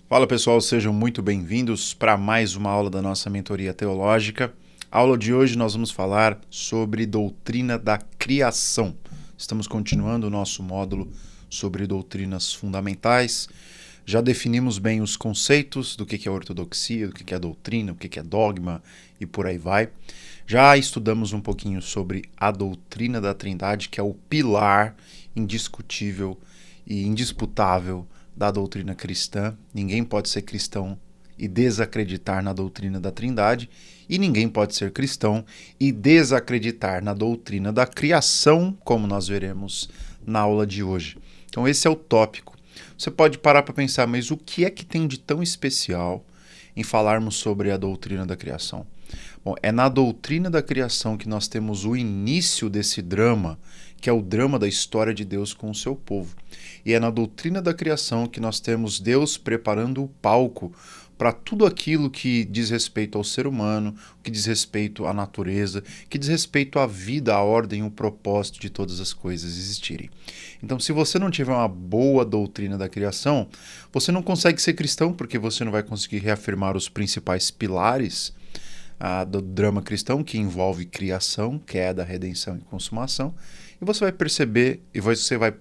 Fala pessoal, sejam muito bem-vindos para mais uma aula da nossa mentoria teológica. A aula de hoje nós vamos falar sobre doutrina da criação. Estamos continuando o nosso módulo sobre doutrinas fundamentais. Já definimos bem os conceitos do que é ortodoxia, do que é doutrina, o que é dogma e por aí vai. Já estudamos um pouquinho sobre a doutrina da Trindade, que é o pilar indiscutível e indisputável da doutrina cristã. Ninguém pode ser cristão e desacreditar na doutrina da Trindade, e ninguém pode ser cristão e desacreditar na doutrina da criação, como nós veremos na aula de hoje. Então esse é o tópico. Você pode parar para pensar, mas o que é que tem de tão especial em falarmos sobre a doutrina da criação? Bom, é na doutrina da criação que nós temos o início desse drama, que é o drama da história de Deus com o seu povo. E é na doutrina da criação que nós temos Deus preparando o palco para tudo aquilo que diz respeito ao ser humano, que diz respeito à natureza, que diz respeito à vida, à ordem, o propósito de todas as coisas existirem. Então, se você não tiver uma boa doutrina da criação, você não consegue ser cristão, porque você não vai conseguir reafirmar os principais pilares do drama cristão, que envolve criação, queda, redenção e consumação, e você vai perceber, e você vai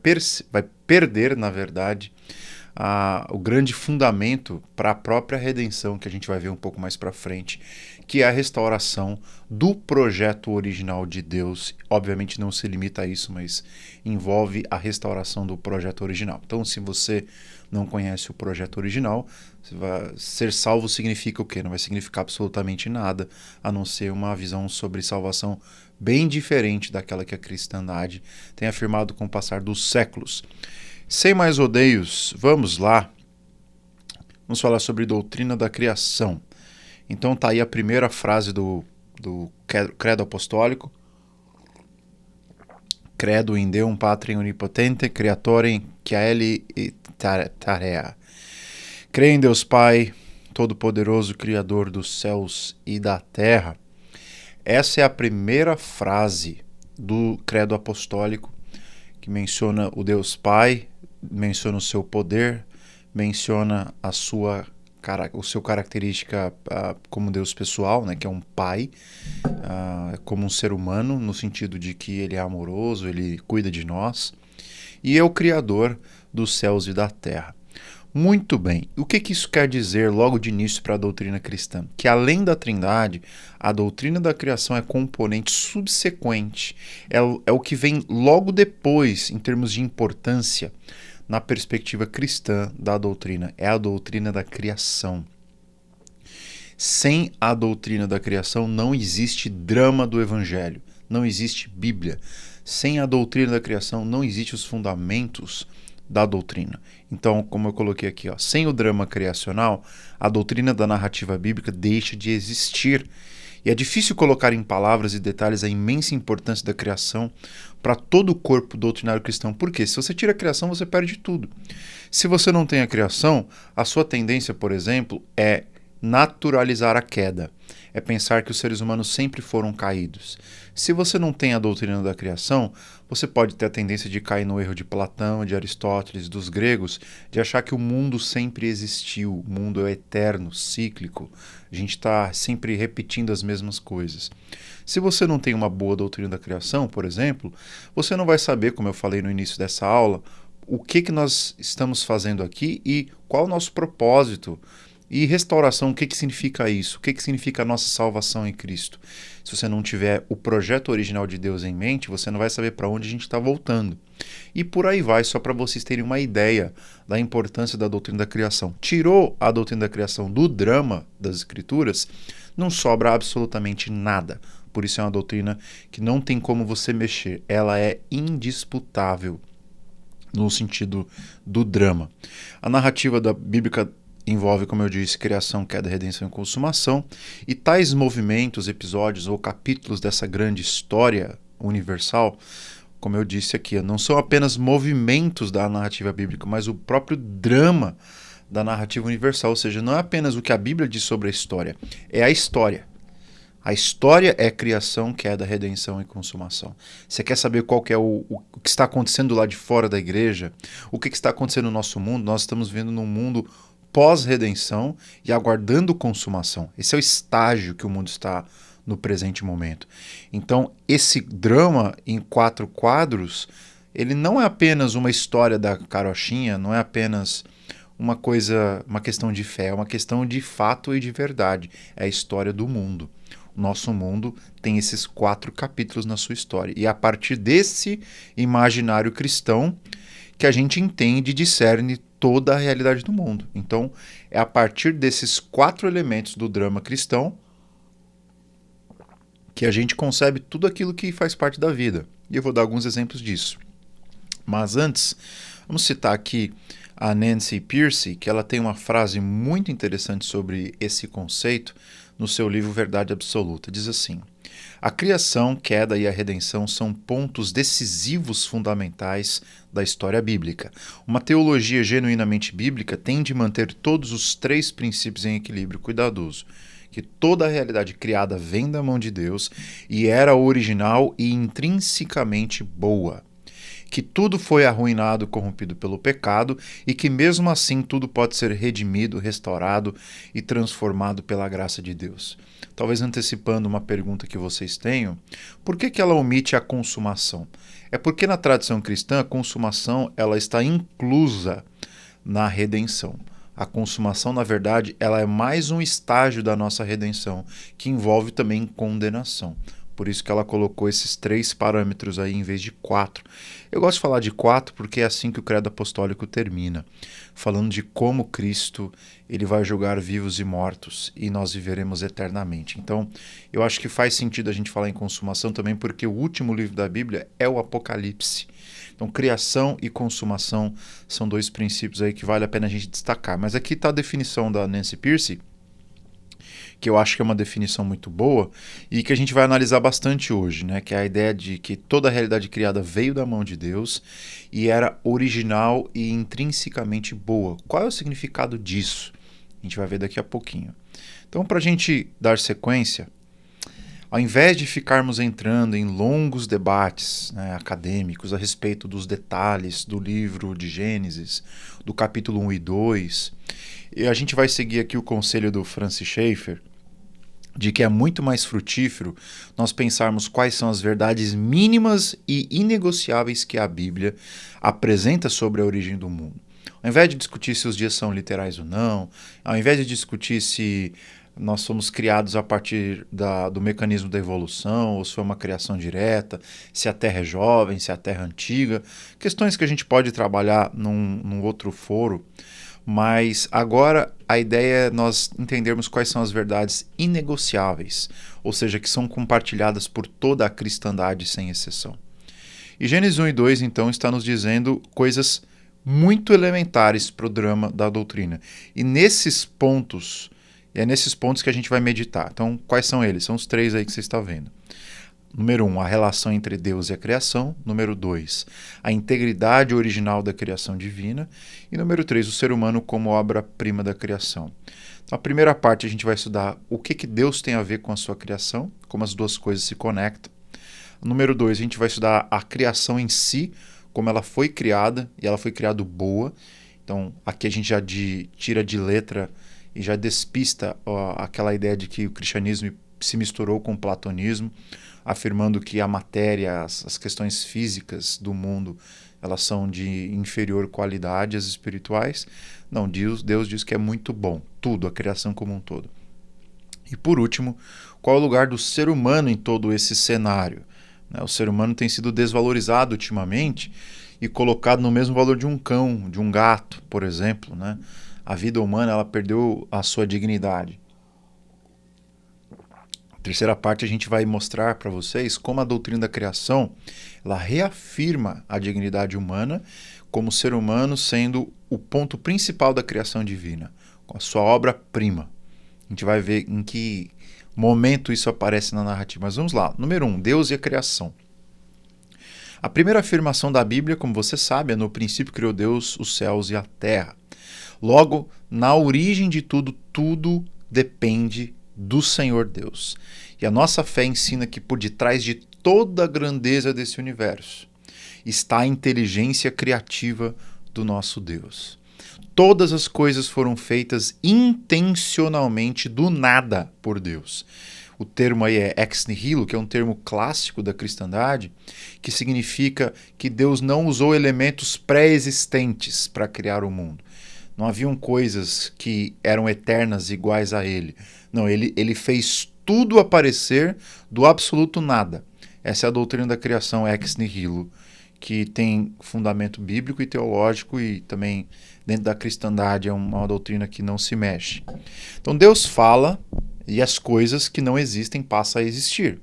perder, na verdade, o grande fundamento para a própria redenção, que a gente vai ver um pouco mais para frente, que é a restauração do projeto original de Deus. Obviamente não se limita a isso, mas envolve a restauração do projeto original. Então, se você não conhece o projeto original, ser salvo significa o quê? Não vai significar absolutamente nada, a não ser uma visão sobre salvação bem diferente daquela que a cristandade tem afirmado com o passar dos séculos. Sem mais rodeios, vamos lá. Vamos falar sobre doutrina da criação. Então tá aí a primeira frase do credo apostólico. Credo in Deum Patrem Onipotente, Creatorem Caeli et Terrae. Creio em Deus Pai, Todo-Poderoso, Criador dos céus e da terra. Essa é a primeira frase do credo apostólico, que menciona o Deus Pai, menciona o seu poder, menciona o seu característica como Deus pessoal, né, que é um pai, como um ser humano, no sentido de que ele é amoroso, ele cuida de nós, e é o Criador dos céus e da terra. Muito bem, o que isso quer dizer logo de início para a doutrina cristã? Que além da Trindade, a doutrina da criação é componente subsequente, é o que vem logo depois, em termos de importância, na perspectiva cristã da doutrina, é a doutrina da criação. Sem a doutrina da criação não existe drama do evangelho, não existe Bíblia. Sem a doutrina da criação não existem os fundamentos da doutrina. Então, como eu coloquei aqui, sem o drama criacional, a doutrina da narrativa bíblica deixa de existir. E é difícil colocar em palavras e detalhes a imensa importância da criação para todo o corpo doutrinário cristão. Por quê? Se você tira a criação, você perde tudo. Se você não tem a criação, a sua tendência, por exemplo, é naturalizar a queda. É pensar que os seres humanos sempre foram caídos. Se você não tem a doutrina da criação, você pode ter a tendência de cair no erro de Platão, de Aristóteles, dos gregos, de achar que o mundo sempre existiu, o mundo é eterno, cíclico, a gente está sempre repetindo as mesmas coisas. Se você não tem uma boa doutrina da criação, por exemplo, você não vai saber, como eu falei no início dessa aula, o que nós estamos fazendo aqui e qual o nosso propósito. E restauração, o que significa isso? O que significa a nossa salvação em Cristo? Se você não tiver o projeto original de Deus em mente, você não vai saber para onde a gente está voltando. E por aí vai, só para vocês terem uma ideia da importância da doutrina da criação. Tirou a doutrina da criação do drama das Escrituras, não sobra absolutamente nada. Por isso é uma doutrina que não tem como você mexer. Ela é indisputável no sentido do drama. A narrativa da bíblica envolve, como eu disse, criação, queda, redenção e consumação, e tais movimentos, episódios ou capítulos dessa grande história universal, como eu disse aqui, não são apenas movimentos da narrativa bíblica, mas o próprio drama da narrativa universal, ou seja, não é apenas o que a Bíblia diz sobre a história, é a história. A história é criação, queda, redenção e consumação. Você quer saber qual que é o que está acontecendo lá de fora da igreja? O que está acontecendo no nosso mundo? Nós estamos vivendo num mundo pós-redenção e aguardando consumação. Esse é o estágio que o mundo está no presente momento. Então, esse drama em 4 quadros, ele não é apenas uma história da carochinha, não é apenas uma questão de fé, é uma questão de fato e de verdade. É a história do mundo. O nosso mundo tem esses 4 capítulos na sua história. E é a partir desse imaginário cristão que a gente entende e discerne toda a realidade do mundo. Então, é a partir desses 4 elementos do drama cristão que a gente concebe tudo aquilo que faz parte da vida. E eu vou dar alguns exemplos disso. Mas antes, vamos citar aqui a Nancy Pearcey, que ela tem uma frase muito interessante sobre esse conceito no seu livro Verdade Absoluta. Diz assim: a criação, queda e a redenção são pontos decisivos fundamentais da história bíblica. Uma teologia genuinamente bíblica tende a manter todos os 3 princípios em equilíbrio cuidadoso. Que toda a realidade criada vem da mão de Deus e era original e intrinsecamente boa. Que tudo foi arruinado, corrompido pelo pecado e que mesmo assim tudo pode ser redimido, restaurado e transformado pela graça de Deus. Talvez antecipando uma pergunta que vocês tenham, por que ela omite a consumação? É porque na tradição cristã a consumação ela está inclusa na redenção. A consumação, na verdade, ela é mais um estágio da nossa redenção, que envolve também condenação. Por isso que ela colocou esses 3 parâmetros aí em vez de 4. Eu gosto de falar de 4 porque é assim que o credo apostólico termina, falando de como Cristo ele vai julgar vivos e mortos e nós viveremos eternamente. Então, eu acho que faz sentido a gente falar em consumação também porque o último livro da Bíblia é o Apocalipse. Então, criação e consumação são 2 princípios aí que vale a pena a gente destacar. Mas aqui está a definição da Nancy Pearcey, que eu acho que é uma definição muito boa e que a gente vai analisar bastante hoje, né? Que é a ideia de que toda a realidade criada veio da mão de Deus e era original e intrinsecamente boa. Qual é o significado disso? A gente vai ver daqui a pouquinho. Então, para a gente dar sequência, ao invés de ficarmos entrando em longos debates, né, acadêmicos a respeito dos detalhes do livro de Gênesis, do capítulo 1 e 2, a gente vai seguir aqui o conselho do Francis Schaeffer, de que é muito mais frutífero nós pensarmos quais são as verdades mínimas e inegociáveis que a Bíblia apresenta sobre a origem do mundo. Ao invés de discutir se os dias são literais ou não, ao invés de discutir se nós somos criados a partir do mecanismo da evolução, ou se foi uma criação direta, se a Terra é jovem, se a Terra é antiga, questões que a gente pode trabalhar num outro foro, mas agora a ideia é nós entendermos quais são as verdades inegociáveis, ou seja, que são compartilhadas por toda a cristandade sem exceção. E Gênesis 1 e 2, então, está nos dizendo coisas muito elementares para o drama da doutrina. E nesses pontos... é nesses pontos que a gente vai meditar. Então, quais são eles? São os 3 aí que você está vendo. Número 1, a relação entre Deus e a criação. Número 2, a integridade original da criação divina. E número 3, o ser humano como obra-prima da criação. Então, a primeira parte a gente vai estudar o que Deus tem a ver com a sua criação, como as 2 coisas se conectam. Número 2, a gente vai estudar a criação em si, como ela foi criada, e ela foi criada boa. Então, aqui a gente já tira de letra e já despista aquela ideia de que o cristianismo se misturou com o platonismo, afirmando que a matéria, as questões físicas do mundo, elas são de inferior qualidade às espirituais. Não, Deus diz que é muito bom, tudo, a criação como um todo. E por último, qual é o lugar do ser humano em todo esse cenário? O ser humano tem sido desvalorizado ultimamente e colocado no mesmo valor de um cão, de um gato, por exemplo, né? A vida humana ela perdeu a sua dignidade. Na terceira parte a gente vai mostrar para vocês como a doutrina da criação ela reafirma a dignidade humana como ser humano sendo o ponto principal da criação divina, com a sua obra-prima. A gente vai ver em que momento isso aparece na narrativa. Mas vamos lá. Número 1, Deus e a criação. A primeira afirmação da Bíblia, como você sabe, é no princípio criou Deus os céus e a terra. Logo, na origem de tudo, tudo depende do Senhor Deus. E a nossa fé ensina que por detrás de toda a grandeza desse universo está a inteligência criativa do nosso Deus. Todas as coisas foram feitas intencionalmente do nada por Deus. O termo aí é ex nihilo, que é um termo clássico da cristandade, que significa que Deus não usou elementos pré-existentes para criar o mundo. Não haviam coisas que eram eternas iguais a ele. Não, ele fez tudo aparecer do absoluto nada. Essa é a doutrina da criação ex nihilo, que tem fundamento bíblico e teológico e também dentro da cristandade é uma doutrina que não se mexe. Então Deus fala e as coisas que não existem passam a existir.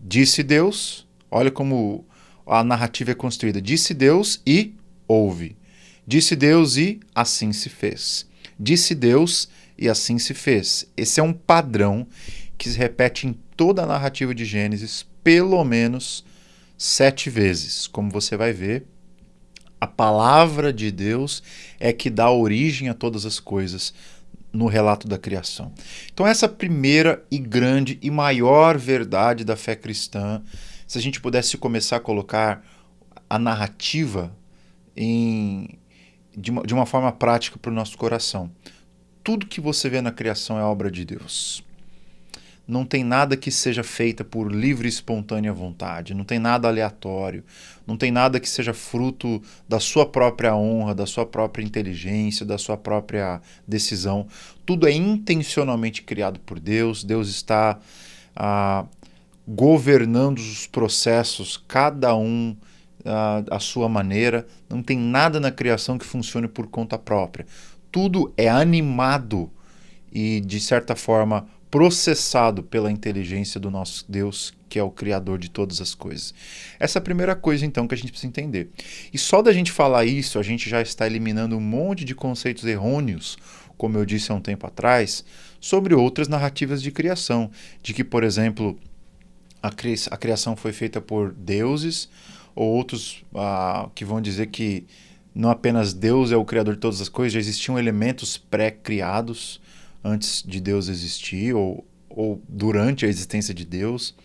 Disse Deus, olha como a narrativa é construída. Disse Deus e houve. Disse Deus e assim se fez. Disse Deus e assim se fez. Esse é um padrão que se repete em toda a narrativa de Gênesis, pelo menos 7 vezes. Como você vai ver, a palavra de Deus é que dá origem a todas as coisas no relato da criação. Então essa primeira e grande e maior verdade da fé cristã, se a gente pudesse começar a colocar a narrativa de uma forma prática para o nosso coração. Tudo que você vê na criação é obra de Deus. Não tem nada que seja feita por livre e espontânea vontade, não tem nada aleatório, não tem nada que seja fruto da sua própria honra, da sua própria inteligência, da sua própria decisão. Tudo é intencionalmente criado por Deus. Deus está governando os processos, cada um à sua maneira. Não tem nada na criação que funcione por conta própria. Tudo é animado e, de certa forma, processado pela inteligência do nosso Deus, que é o Criador de todas as coisas. Essa é a primeira coisa, então, que a gente precisa entender. E só da gente falar isso, a gente já está eliminando um monte de conceitos errôneos, como eu disse há um tempo atrás, sobre outras narrativas de criação. De que, por exemplo, a criação foi feita por deuses, ou outros que vão dizer que não apenas Deus é o Criador de todas as coisas, já existiam elementos pré-criados antes de Deus existir ou durante a existência de Deus.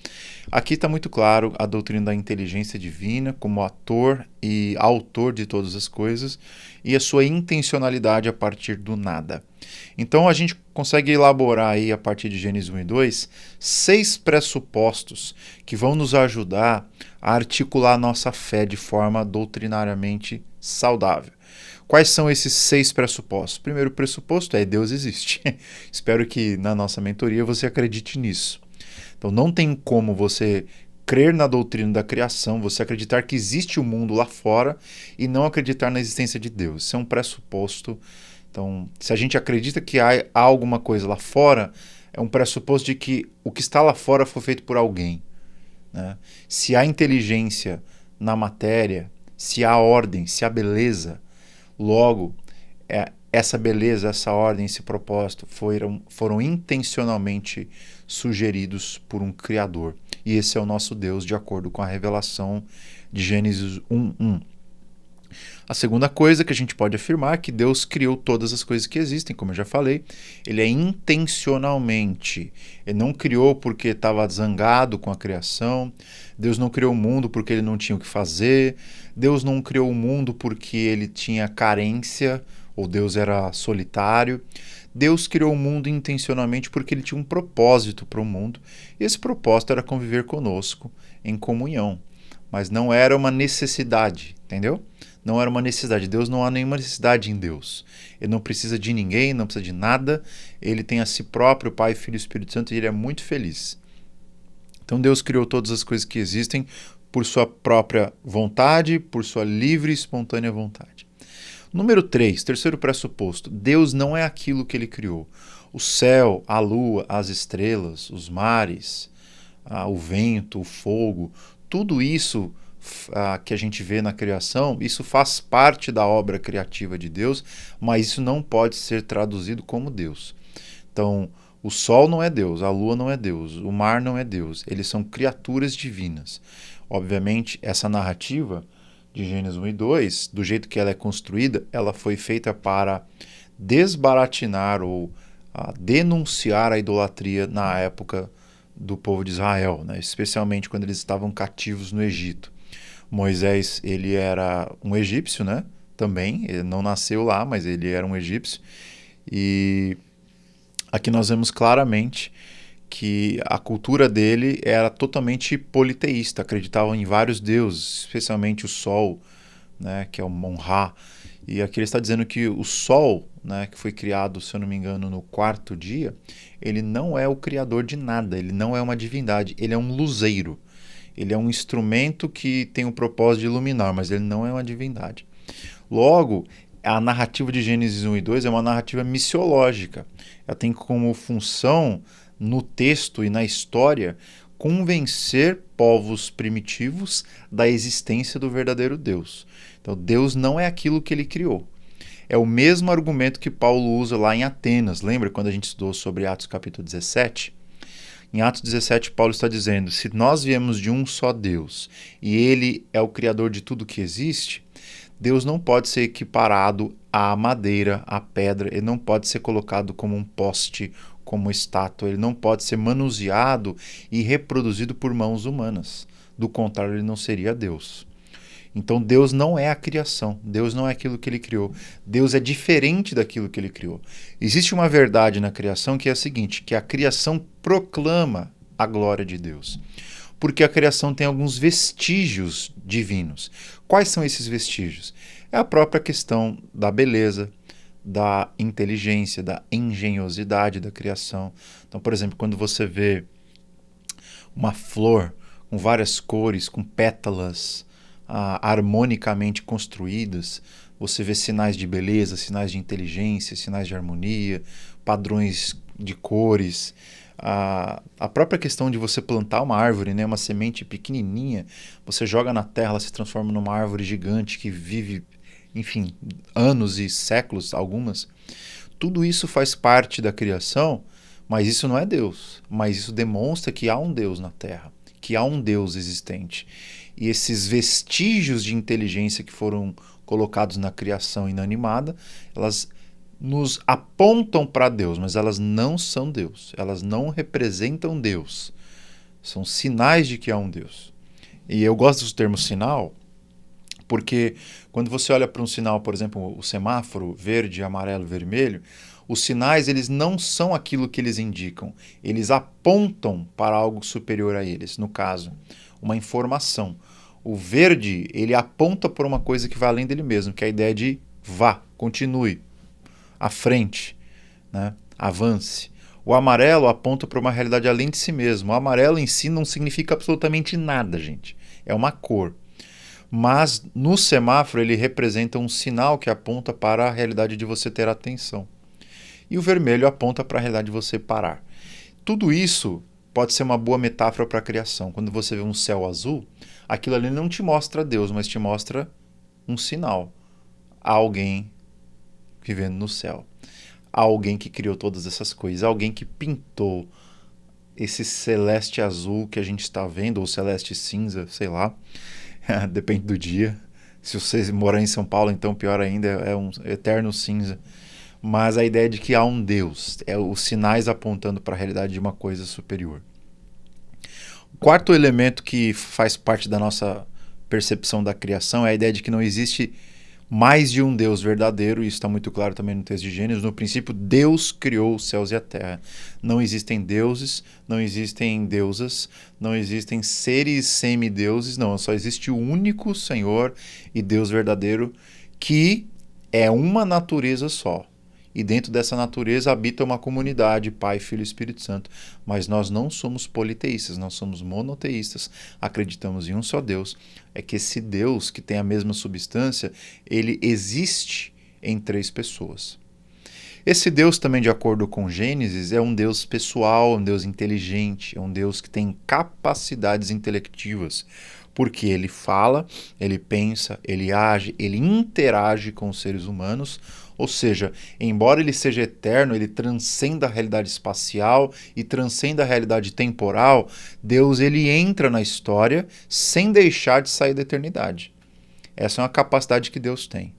Aqui está muito claro a doutrina da inteligência divina como ator e autor de todas as coisas e a sua intencionalidade a partir do nada. Então a gente consegue elaborar aí, a partir de Gênesis 1 e 2, 6 pressupostos que vão nos ajudar a articular a nossa fé de forma doutrinariamente saudável. Quais são esses 6 pressupostos? O primeiro pressuposto é Deus existe. Espero que na nossa mentoria você acredite nisso. Então não tem como você crer na doutrina da criação, você acreditar que existe o mundo lá fora e não acreditar na existência de Deus. Isso é um pressuposto. Então, se a gente acredita que há alguma coisa lá fora, é um pressuposto de que o que está lá fora foi feito por alguém, né? Se há inteligência na matéria, se há ordem, se há beleza, logo, essa beleza, essa ordem, esse propósito foram intencionalmente sugeridos por um Criador. E esse é o nosso Deus, de acordo com a revelação de Gênesis 1:1. A segunda coisa que a gente pode afirmar é que Deus criou todas as coisas que existem, como eu já falei. Ele é intencionalmente. Ele não criou porque estava zangado com a criação. Deus não criou o mundo porque ele não tinha o que fazer. Deus não criou o mundo porque ele tinha carência ou Deus era solitário. Deus criou o mundo intencionalmente porque ele tinha um propósito para o mundo. E esse propósito era conviver conosco em comunhão. Mas não era uma necessidade, entendeu? Não era uma necessidade. Deus não há nenhuma necessidade em Deus. Ele não precisa de ninguém, não precisa de nada. Ele tem a si próprio, Pai, Filho e Espírito Santo, e ele é muito feliz. Então Deus criou todas as coisas que existem por sua própria vontade, por sua livre e espontânea vontade. Número 3, terceiro pressuposto. Deus não é aquilo que ele criou. O céu, a lua, as estrelas, os mares, o vento, o fogo, tudo isso que a gente vê na criação, isso faz parte da obra criativa de Deus, mas isso não pode ser traduzido como Deus. Então, o sol não é Deus, a lua não é Deus, o mar não é Deus, eles são criaturas divinas. Obviamente, essa narrativa de Gênesis 1 e 2, do jeito que ela é construída, ela foi feita para desbaratinar ou denunciar a idolatria na época do povo de Israel, né? Especialmente quando eles estavam cativos no Egito. Moisés, ele era um egípcio, né? também, ele não nasceu lá, mas ele era um egípcio. E aqui nós vemos claramente que a cultura dele era totalmente politeísta, acreditavam em vários deuses, especialmente o Sol, né, que é o Mon-Ra. E aqui ele está dizendo que o Sol, né, que foi criado, se eu não me engano, no quarto dia, ele não é o criador de nada, ele não é uma divindade, ele é um luzeiro. Ele é um instrumento que tem o propósito de iluminar, mas ele não é uma divindade. Logo, a narrativa de Gênesis 1 e 2 é uma narrativa missiológica. Ela tem como função, no texto e na história, convencer povos primitivos da existência do verdadeiro Deus. Então, Deus não é aquilo que ele criou. É o mesmo argumento que Paulo usa lá em Atenas. Lembra quando a gente estudou sobre Atos capítulo 17? Em Atos 17, Paulo está dizendo, se nós viemos de um só Deus e ele é o criador de tudo que existe, Deus não pode ser equiparado à madeira, à pedra, ele não pode ser colocado como um poste, como estátua, ele não pode ser manuseado e reproduzido por mãos humanas. Do contrário, ele não seria Deus. Então Deus não é a criação, Deus não é aquilo que ele criou, Deus é diferente daquilo que ele criou. Existe uma verdade na criação que é a seguinte, que a criação proclama a glória de Deus, porque a criação tem alguns vestígios divinos. Quais são esses vestígios? É a própria questão da beleza, da inteligência, da engenhosidade da criação. Então, por exemplo, quando você vê uma flor com várias cores, com pétalas, harmonicamente construídas, você vê sinais de beleza, sinais de inteligência, sinais de harmonia, padrões de cores. A própria questão de você plantar uma árvore, né, uma semente pequenininha, você joga na terra, ela se transforma numa árvore gigante que vive, enfim, anos e séculos, algumas. Tudo isso faz parte da criação, mas isso não é Deus. Mas isso demonstra que há um Deus na terra, que há um Deus existente. E esses vestígios de inteligência que foram colocados na criação inanimada, elas nos apontam para Deus, mas elas não são Deus. Elas não representam Deus. São sinais de que há um Deus. E eu gosto do termo sinal, porque quando você olha para um sinal, por exemplo, o semáforo verde, amarelo, vermelho, os sinais eles não são aquilo que eles indicam. Eles apontam para algo superior a eles, no caso, uma informação. O verde, ele aponta para uma coisa que vai além dele mesmo, que é a ideia de vá, continue, à frente, né? Avance. O amarelo aponta para uma realidade além de si mesmo. O amarelo em si não significa absolutamente nada, gente. É uma cor. Mas no semáforo ele representa um sinal que aponta para a realidade de você ter atenção. E o vermelho aponta para a realidade de você parar. Tudo isso pode ser uma boa metáfora para a criação. Quando você vê um céu azul, aquilo ali não te mostra Deus, mas te mostra um sinal. Há alguém vivendo no céu. Há alguém que criou todas essas coisas. Há alguém que pintou esse celeste azul que a gente está vendo, ou celeste cinza, sei lá. Depende do dia. Se você morar em São Paulo, então pior ainda, é um eterno cinza. Mas a ideia de que há um Deus, é os sinais apontando para a realidade de uma coisa superior. O quarto elemento que faz parte da nossa percepção da criação é a ideia de que não existe mais de um Deus verdadeiro, e isso está muito claro também no texto de Gênesis. No princípio, Deus criou os céus e a terra. Não existem deuses, não existem deusas, não existem seres semideuses, não. Só existe o único Senhor e Deus verdadeiro, que é uma natureza só. E dentro dessa natureza habita uma comunidade, Pai, Filho e Espírito Santo. Mas nós não somos politeístas, nós somos monoteístas. Acreditamos em um só Deus. É que esse Deus, que tem a mesma substância, ele existe em três pessoas. Esse Deus também, de acordo com Gênesis, é um Deus pessoal, um Deus inteligente, é um Deus que tem capacidades intelectivas. Porque ele fala, ele pensa, ele age, ele interage com os seres humanos. Ou seja, embora ele seja eterno, ele transcenda a realidade espacial e transcenda a realidade temporal, Deus ele entra na história sem deixar de sair da eternidade. Essa é uma capacidade que Deus tem.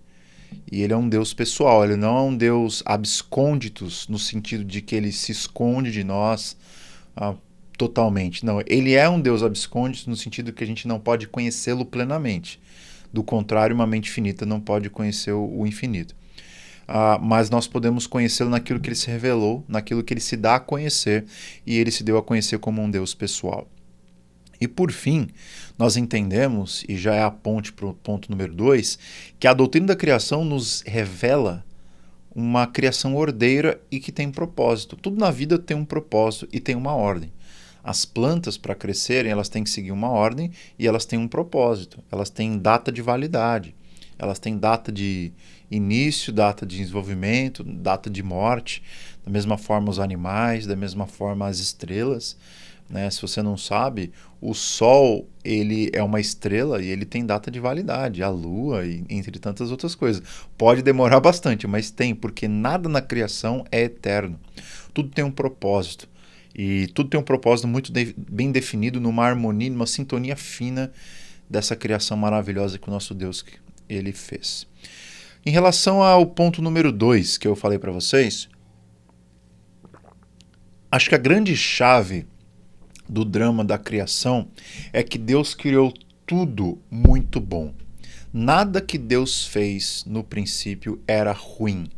E ele é um Deus pessoal, ele não é um Deus abscônditos, no sentido de que ele se esconde de nós totalmente. Não, ele é um Deus abscônditos no sentido que a gente não pode conhecê-lo plenamente. Do contrário, uma mente finita não pode conhecer o infinito. Mas nós podemos conhecê-lo naquilo que ele se revelou, naquilo que ele se dá a conhecer, e ele se deu a conhecer como um Deus pessoal. E por fim, nós entendemos, e já é a ponte para o ponto número 2, que a doutrina da criação nos revela uma criação ordeira e que tem propósito. Tudo na vida tem um propósito e tem uma ordem. As plantas, para crescerem, elas têm que seguir uma ordem e elas têm um propósito. Elas têm data de validade. Elas têm data de início, data de desenvolvimento, data de morte. Da mesma forma os animais, da mesma forma as estrelas. Né? Se você não sabe, o Sol ele é uma estrela e ele tem data de validade, a Lua e entre tantas outras coisas. Pode demorar bastante, mas tem, porque nada na criação é eterno. Tudo tem um propósito. E tudo tem um propósito muito bem definido, numa harmonia, numa sintonia fina dessa criação maravilhosa que o nosso Deus ele fez. Em relação ao ponto número 2 que eu falei para vocês, acho que a grande chave do drama da criação é que Deus criou tudo muito bom. Nada que Deus fez no princípio era ruim.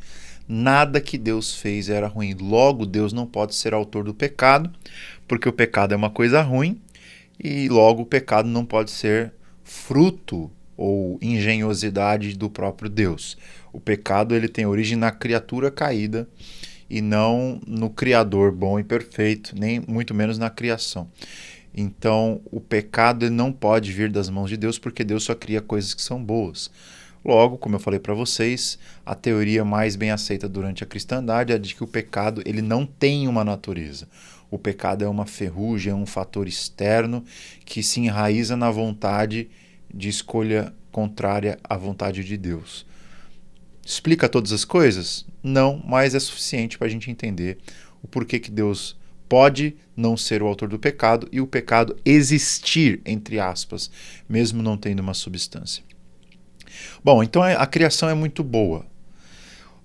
Nada que Deus fez era ruim. Logo, Deus não pode ser autor do pecado, porque o pecado é uma coisa ruim, e logo o pecado não pode ser fruto ou engenhosidade do próprio Deus. O pecado ele tem origem na criatura caída e não no Criador bom e perfeito, nem muito menos na criação. Então, o pecado ele não pode vir das mãos de Deus, porque Deus só cria coisas que são boas. Logo, como eu falei para vocês, a teoria mais bem aceita durante a cristandade é de que o pecado ele não tem uma natureza. O pecado é uma ferrugem, é um fator externo que se enraiza na vontade de escolha contrária à vontade de Deus. Explica todas as coisas? Não, mas é suficiente para a gente entender o porquê que Deus pode não ser o autor do pecado e o pecado existir, entre aspas, mesmo não tendo uma substância. Bom, então a criação é muito boa.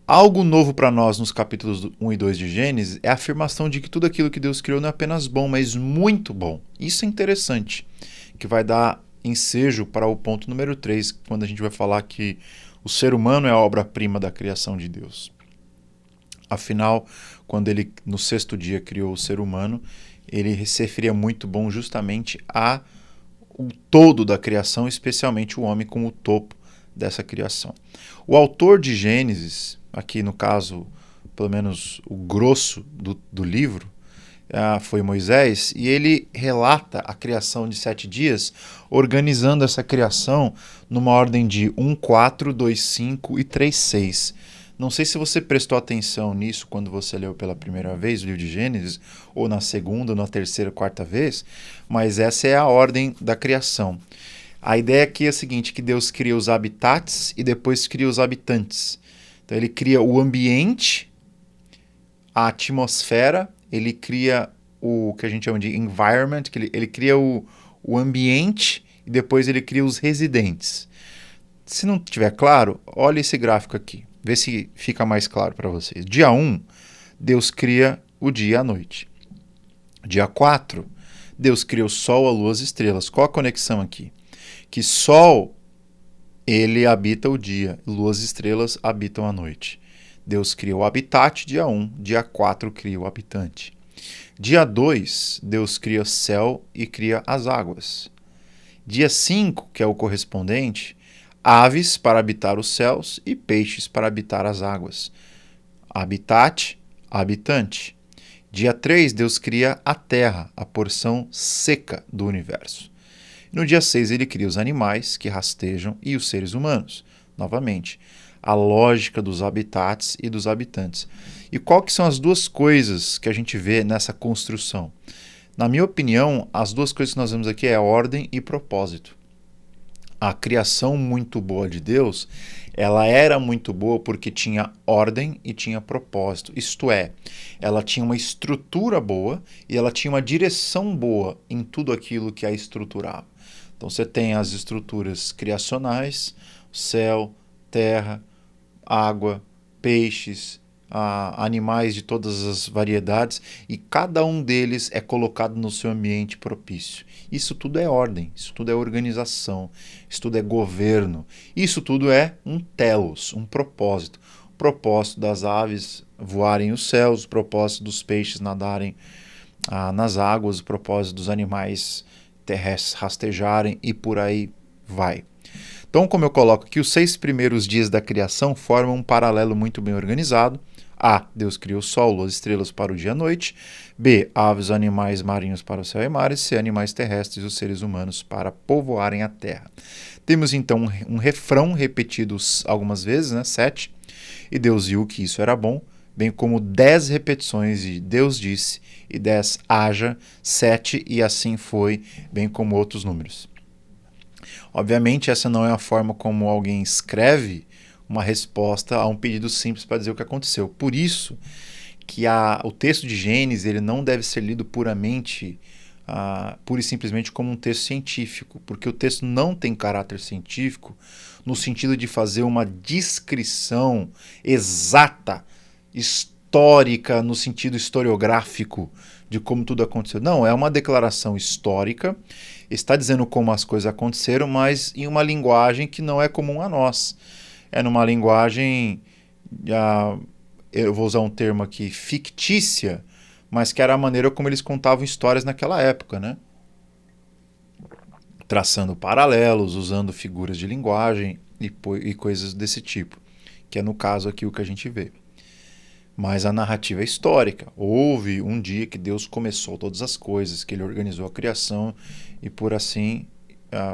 Algo novo para nós nos capítulos 1 e 2 de Gênesis é a afirmação de que tudo aquilo que Deus criou não é apenas bom, mas muito bom. Isso é interessante, que vai dar ensejo para o ponto número 3, quando a gente vai falar que o ser humano é a obra-prima da criação de Deus. Afinal, quando ele no sexto dia criou o ser humano, ele se referia muito bom justamente ao todo da criação, especialmente o homem como o topo dessa criação. O autor de Gênesis, aqui no caso, pelo menos o grosso do livro, foi Moisés, e ele relata a criação de 7 dias, organizando essa criação numa ordem de 1, 4, 2, 5 e 3, 6. Não sei se você prestou atenção nisso quando você leu pela primeira vez o livro de Gênesis, ou na segunda, ou na terceira, quarta vez, mas essa é a ordem da criação. A ideia aqui é a seguinte, que Deus cria os habitats e depois cria os habitantes. Então ele cria o ambiente, a atmosfera, ele cria o que a gente chama de environment, que ele cria o ambiente e depois ele cria os residentes. Se não estiver claro, olha esse gráfico aqui, vê se fica mais claro para vocês. Dia 1, Deus cria o dia e a noite. Dia 4, Deus cria o sol, a lua, as estrelas. Qual a conexão aqui? Que sol, ele habita o dia, luas e estrelas habitam a noite. Deus cria o habitat, dia 1, dia 4 cria o habitante. Dia 2, Deus cria o céu e cria as águas. Dia 5, que é o correspondente, aves para habitar os céus e peixes para habitar as águas. Habitat, habitante. Dia 3, Deus cria a terra, a porção seca do universo. No dia 6, ele cria os animais que rastejam e os seres humanos. Novamente, a lógica dos habitats e dos habitantes. E qual que são as duas coisas que a gente vê nessa construção? Na minha opinião, as duas coisas que nós vemos aqui é ordem e propósito. A criação muito boa de Deus, ela era muito boa porque tinha ordem e tinha propósito. Isto é, ela tinha uma estrutura boa e ela tinha uma direção boa em tudo aquilo que a estruturava. Então você tem as estruturas criacionais, céu, terra, água, peixes, animais de todas as variedades, e cada um deles é colocado no seu ambiente propício. Isso tudo é ordem, isso tudo é organização, isso tudo é governo, isso tudo é um telos, um propósito. O propósito das aves voarem os céus, o propósito dos peixes nadarem nas águas, o propósito dos animais terrestres rastejarem e por aí vai. Então, como eu coloco aqui, os 6 primeiros dias da criação formam um paralelo muito bem organizado. A. Deus criou o sol, as estrelas para o dia e a noite. B. Aves, animais marinhos para o céu e mares. C. Animais terrestres e os seres humanos para povoarem a terra. Temos então um refrão repetido algumas vezes, 7. E Deus viu que isso era bom, bem como 10 repetições de Deus disse e 10 haja, 7 e assim foi, bem como outros números. Obviamente, essa não é a forma como alguém escreve uma resposta a um pedido simples para dizer o que aconteceu. Por isso que o texto de Gênesis ele não deve ser lido pura e simplesmente como um texto científico, porque o texto não tem caráter científico no sentido de fazer uma descrição exata, histórica, no sentido historiográfico de como tudo aconteceu. Não, é uma declaração histórica, está dizendo como as coisas aconteceram, mas em uma linguagem que não é comum a nós. É numa linguagem, eu vou usar um termo aqui, fictícia, mas que era a maneira como eles contavam histórias naquela época, né? Traçando paralelos, usando figuras de linguagem e coisas desse tipo, que é no caso aqui o que a gente vê. Mas a narrativa é histórica. Houve um dia que Deus começou todas as coisas, que ele organizou a criação e por assim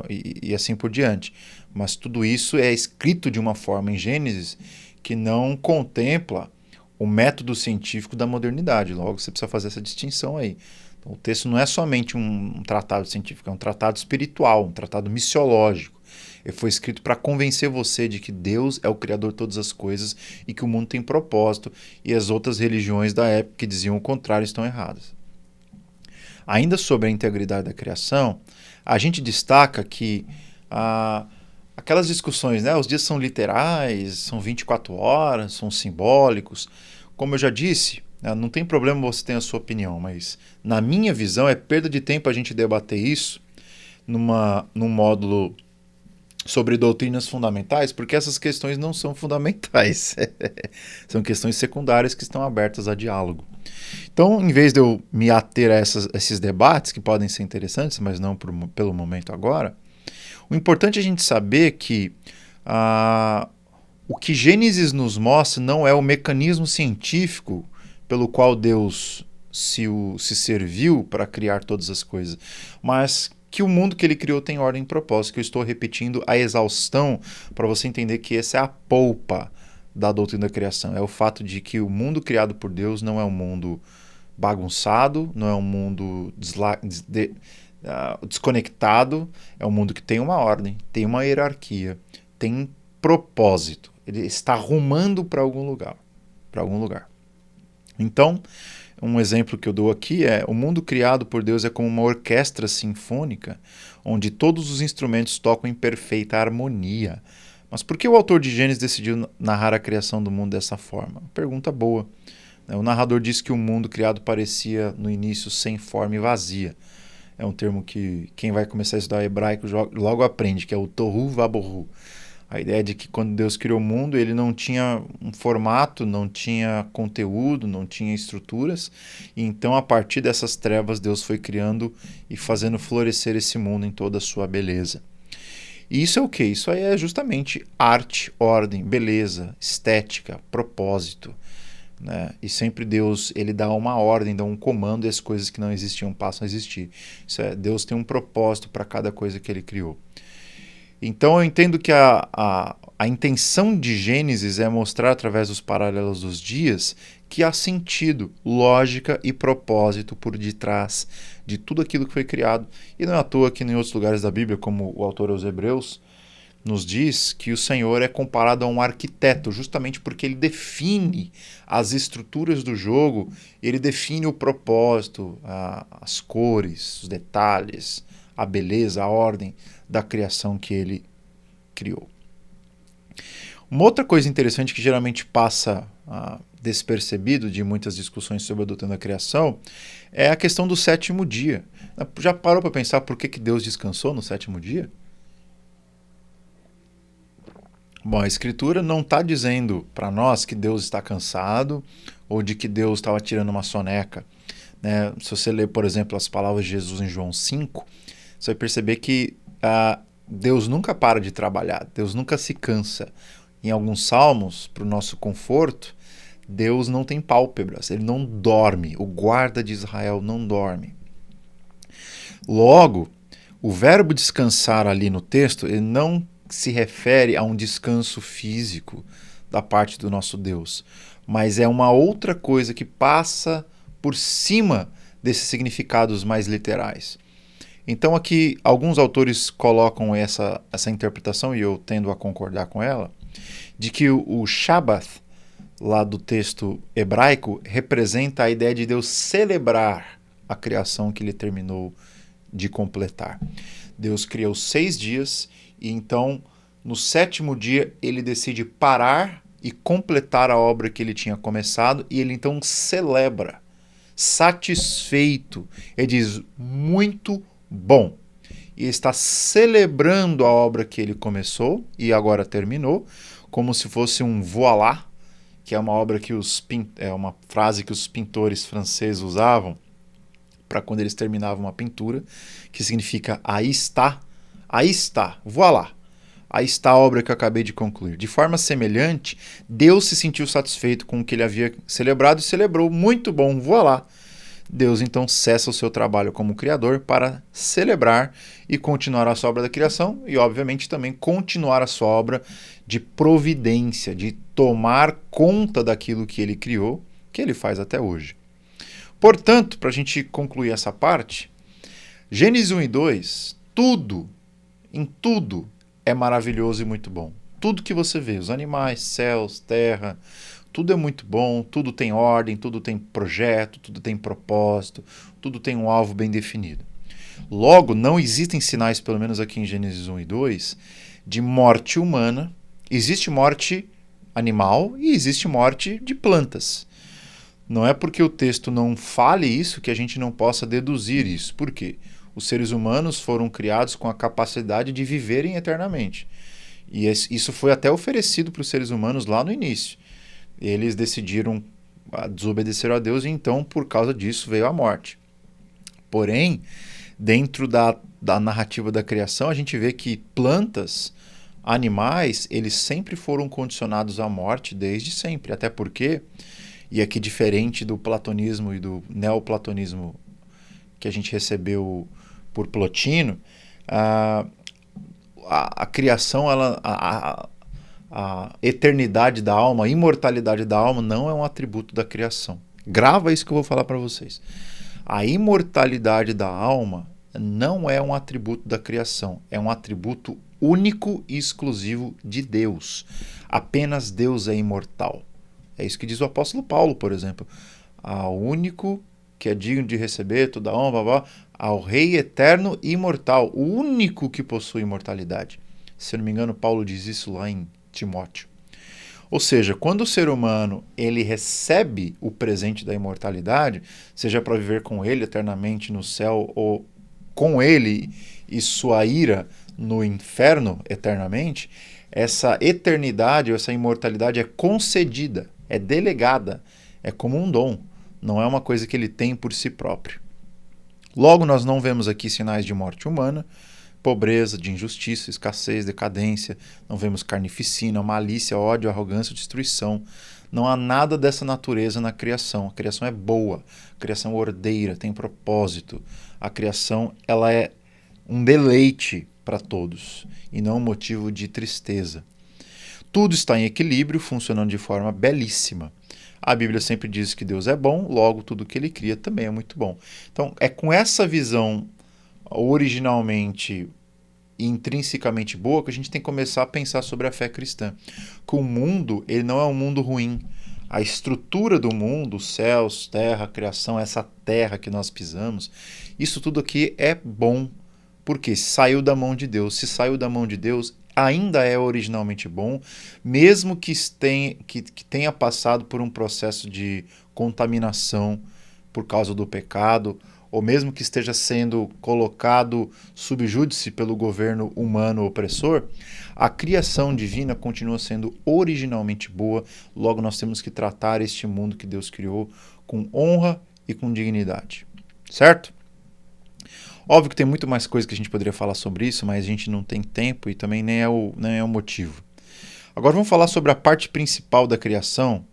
e assim por diante. Mas tudo isso é escrito de uma forma em Gênesis que não contempla o método científico da modernidade. Logo, você precisa fazer essa distinção aí. Então, o texto não é somente um tratado científico, é um tratado espiritual, um tratado missiológico. Ele foi escrito para convencer você de que Deus é o Criador de todas as coisas e que o mundo tem propósito, e as outras religiões da época que diziam o contrário estão erradas. Ainda sobre a integridade da criação, a gente destaca que aquelas discussões, os dias são literais, são 24 horas, são simbólicos. Como eu já disse, não tem problema você ter a sua opinião, mas na minha visão é perda de tempo a gente debater isso num módulo sobre doutrinas fundamentais, porque essas questões não são fundamentais. São questões secundárias que estão abertas a diálogo. Então, em vez de eu me ater a esses debates, que podem ser interessantes, mas não pelo momento agora, o importante é a gente saber que o que Gênesis nos mostra não é o mecanismo científico pelo qual Deus se serviu para criar todas as coisas, mas que o mundo que ele criou tem ordem e propósito, que eu estou repetindo a exaustão para você entender que essa é a polpa da doutrina da criação. É o fato de que o mundo criado por Deus não é um mundo bagunçado, não é um mundo desconectado, é um mundo que tem uma ordem, tem uma hierarquia, tem propósito. Ele está rumando para algum lugar. Então, um exemplo que eu dou aqui é: o mundo criado por Deus é como uma orquestra sinfônica, onde todos os instrumentos tocam em perfeita harmonia. Mas por que o autor de Gênesis decidiu narrar a criação do mundo dessa forma? Pergunta boa. O narrador diz que o mundo criado parecia, no início, sem forma e vazia. É um termo que quem vai começar a estudar hebraico logo aprende, que é o tohu vabohu. A ideia de que quando Deus criou o mundo, ele não tinha um formato, não tinha conteúdo, não tinha estruturas. E então, a partir dessas trevas, Deus foi criando e fazendo florescer esse mundo em toda a sua beleza. E isso é o quê? Isso aí é justamente arte, ordem, beleza, estética, propósito. Né? E sempre Deus ele dá uma ordem, dá um comando e as coisas que não existiam passam a existir. Deus tem um propósito para cada coisa que ele criou. Então eu entendo que a intenção de Gênesis é mostrar através dos paralelos dos dias que há sentido, lógica e propósito por detrás de tudo aquilo que foi criado. E não é à toa que em outros lugares da Bíblia, como o autor aos Hebreus nos diz, que o Senhor é comparado a um arquiteto, justamente porque ele define as estruturas do jogo, ele define o propósito, as cores, os detalhes, a beleza, a ordem da criação que ele criou. Uma outra coisa interessante que geralmente passa despercebido de muitas discussões sobre a doutrina da criação é a questão do sétimo dia. Já parou para pensar por que Deus descansou no sétimo dia? Bom, a Escritura não está dizendo para nós que Deus está cansado ou de que Deus estava tirando uma soneca. Né? Se você ler, por exemplo, as palavras de Jesus em João 5, você vai perceber que Deus nunca para de trabalhar, Deus nunca se cansa. Em alguns salmos, para o nosso conforto, Deus não tem pálpebras, ele não dorme, o guarda de Israel não dorme. Logo, o verbo descansar ali no texto, ele não se refere a um descanso físico da parte do nosso Deus, mas é uma outra coisa que passa por cima desses significados mais literais. Então aqui alguns autores colocam essa interpretação, e eu tendo a concordar com ela, de que o Shabbat, lá do texto hebraico, representa a ideia de Deus celebrar a criação que ele terminou de completar. Deus criou 6 dias e então no 7º dia ele decide parar e completar a obra que ele tinha começado, e ele então celebra, satisfeito, ele diz muito bom, e está celebrando a obra que ele começou e agora terminou, como se fosse um voilá, que é uma obra que é uma frase que os pintores franceses usavam para quando eles terminavam uma pintura, que significa aí está, voilá. Aí está a obra que eu acabei de concluir. De forma semelhante, Deus se sentiu satisfeito com o que ele havia celebrado e celebrou, muito bom, voilá. Deus então cessa o seu trabalho como Criador para celebrar e continuar a sua obra da criação e, obviamente, também continuar a sua obra de providência, de tomar conta daquilo que ele criou, que ele faz até hoje. Portanto, para a gente concluir essa parte, Gênesis 1 e 2, em tudo, é maravilhoso e muito bom. Tudo que você vê, os animais, céus, terra, tudo é muito bom, tudo tem ordem, tudo tem projeto, tudo tem propósito, tudo tem um alvo bem definido. Logo, não existem sinais, pelo menos aqui em Gênesis 1 e 2, de morte humana. Existe morte animal e existe morte de plantas. Não é porque o texto não fale isso que a gente não possa deduzir isso. Por quê? Os seres humanos foram criados com a capacidade de viverem eternamente. E isso foi até oferecido para os seres humanos lá no início. Eles decidiram desobedecer a Deus e então, por causa disso, veio a morte. Porém, dentro da narrativa da criação, a gente vê que plantas, animais, eles sempre foram condicionados à morte desde sempre. Até porque, e aqui diferente do platonismo e do neoplatonismo que a gente recebeu por Plotino, a criação, a eternidade da alma, a imortalidade da alma não é um atributo da criação. Grava isso que eu vou falar para vocês. A imortalidade da alma não é um atributo da criação, é um atributo único e exclusivo de Deus. Apenas Deus é imortal. É isso que diz o apóstolo Paulo, por exemplo. Ao único que é digno de receber toda a honra, ao Rei eterno e imortal, o único que possui imortalidade. Se eu não me engano, Paulo diz isso lá em Timóteo. Ou seja, quando o ser humano ele recebe o presente da imortalidade, seja para viver com ele eternamente no céu ou com ele e sua ira no inferno eternamente, essa eternidade, essa imortalidade é concedida, é delegada, é como um dom, não é uma coisa que ele tem por si próprio. Logo, nós não vemos aqui sinais de morte humana, pobreza, de injustiça, escassez, decadência, não vemos carnificina, malícia, ódio, arrogância, destruição. Não há nada dessa natureza na criação. A criação é boa, a criação é ordeira, tem propósito. A criação ela é um deleite para todos e não um motivo de tristeza. Tudo está em equilíbrio, funcionando de forma belíssima. A Bíblia sempre diz que Deus é bom, logo tudo que ele cria também é muito bom. Então, é com essa visão originalmente e intrinsecamente boa que a gente tem que começar a pensar sobre a fé cristã. Que o mundo, ele não é um mundo ruim. A estrutura do mundo, céus, terra, criação, essa terra que nós pisamos, isso tudo aqui é bom. Porque saiu da mão de Deus. Se saiu da mão de Deus, ainda é originalmente bom, mesmo que tenha passado por um processo de contaminação por causa do pecado, ou mesmo que esteja sendo colocado sob júdice pelo governo humano opressor, a criação divina continua sendo originalmente boa, logo nós temos que tratar este mundo que Deus criou com honra e com dignidade. Certo? Óbvio que tem muito mais coisa que a gente poderia falar sobre isso, mas a gente não tem tempo e também nem é o motivo. Agora vamos falar sobre a parte principal da criação,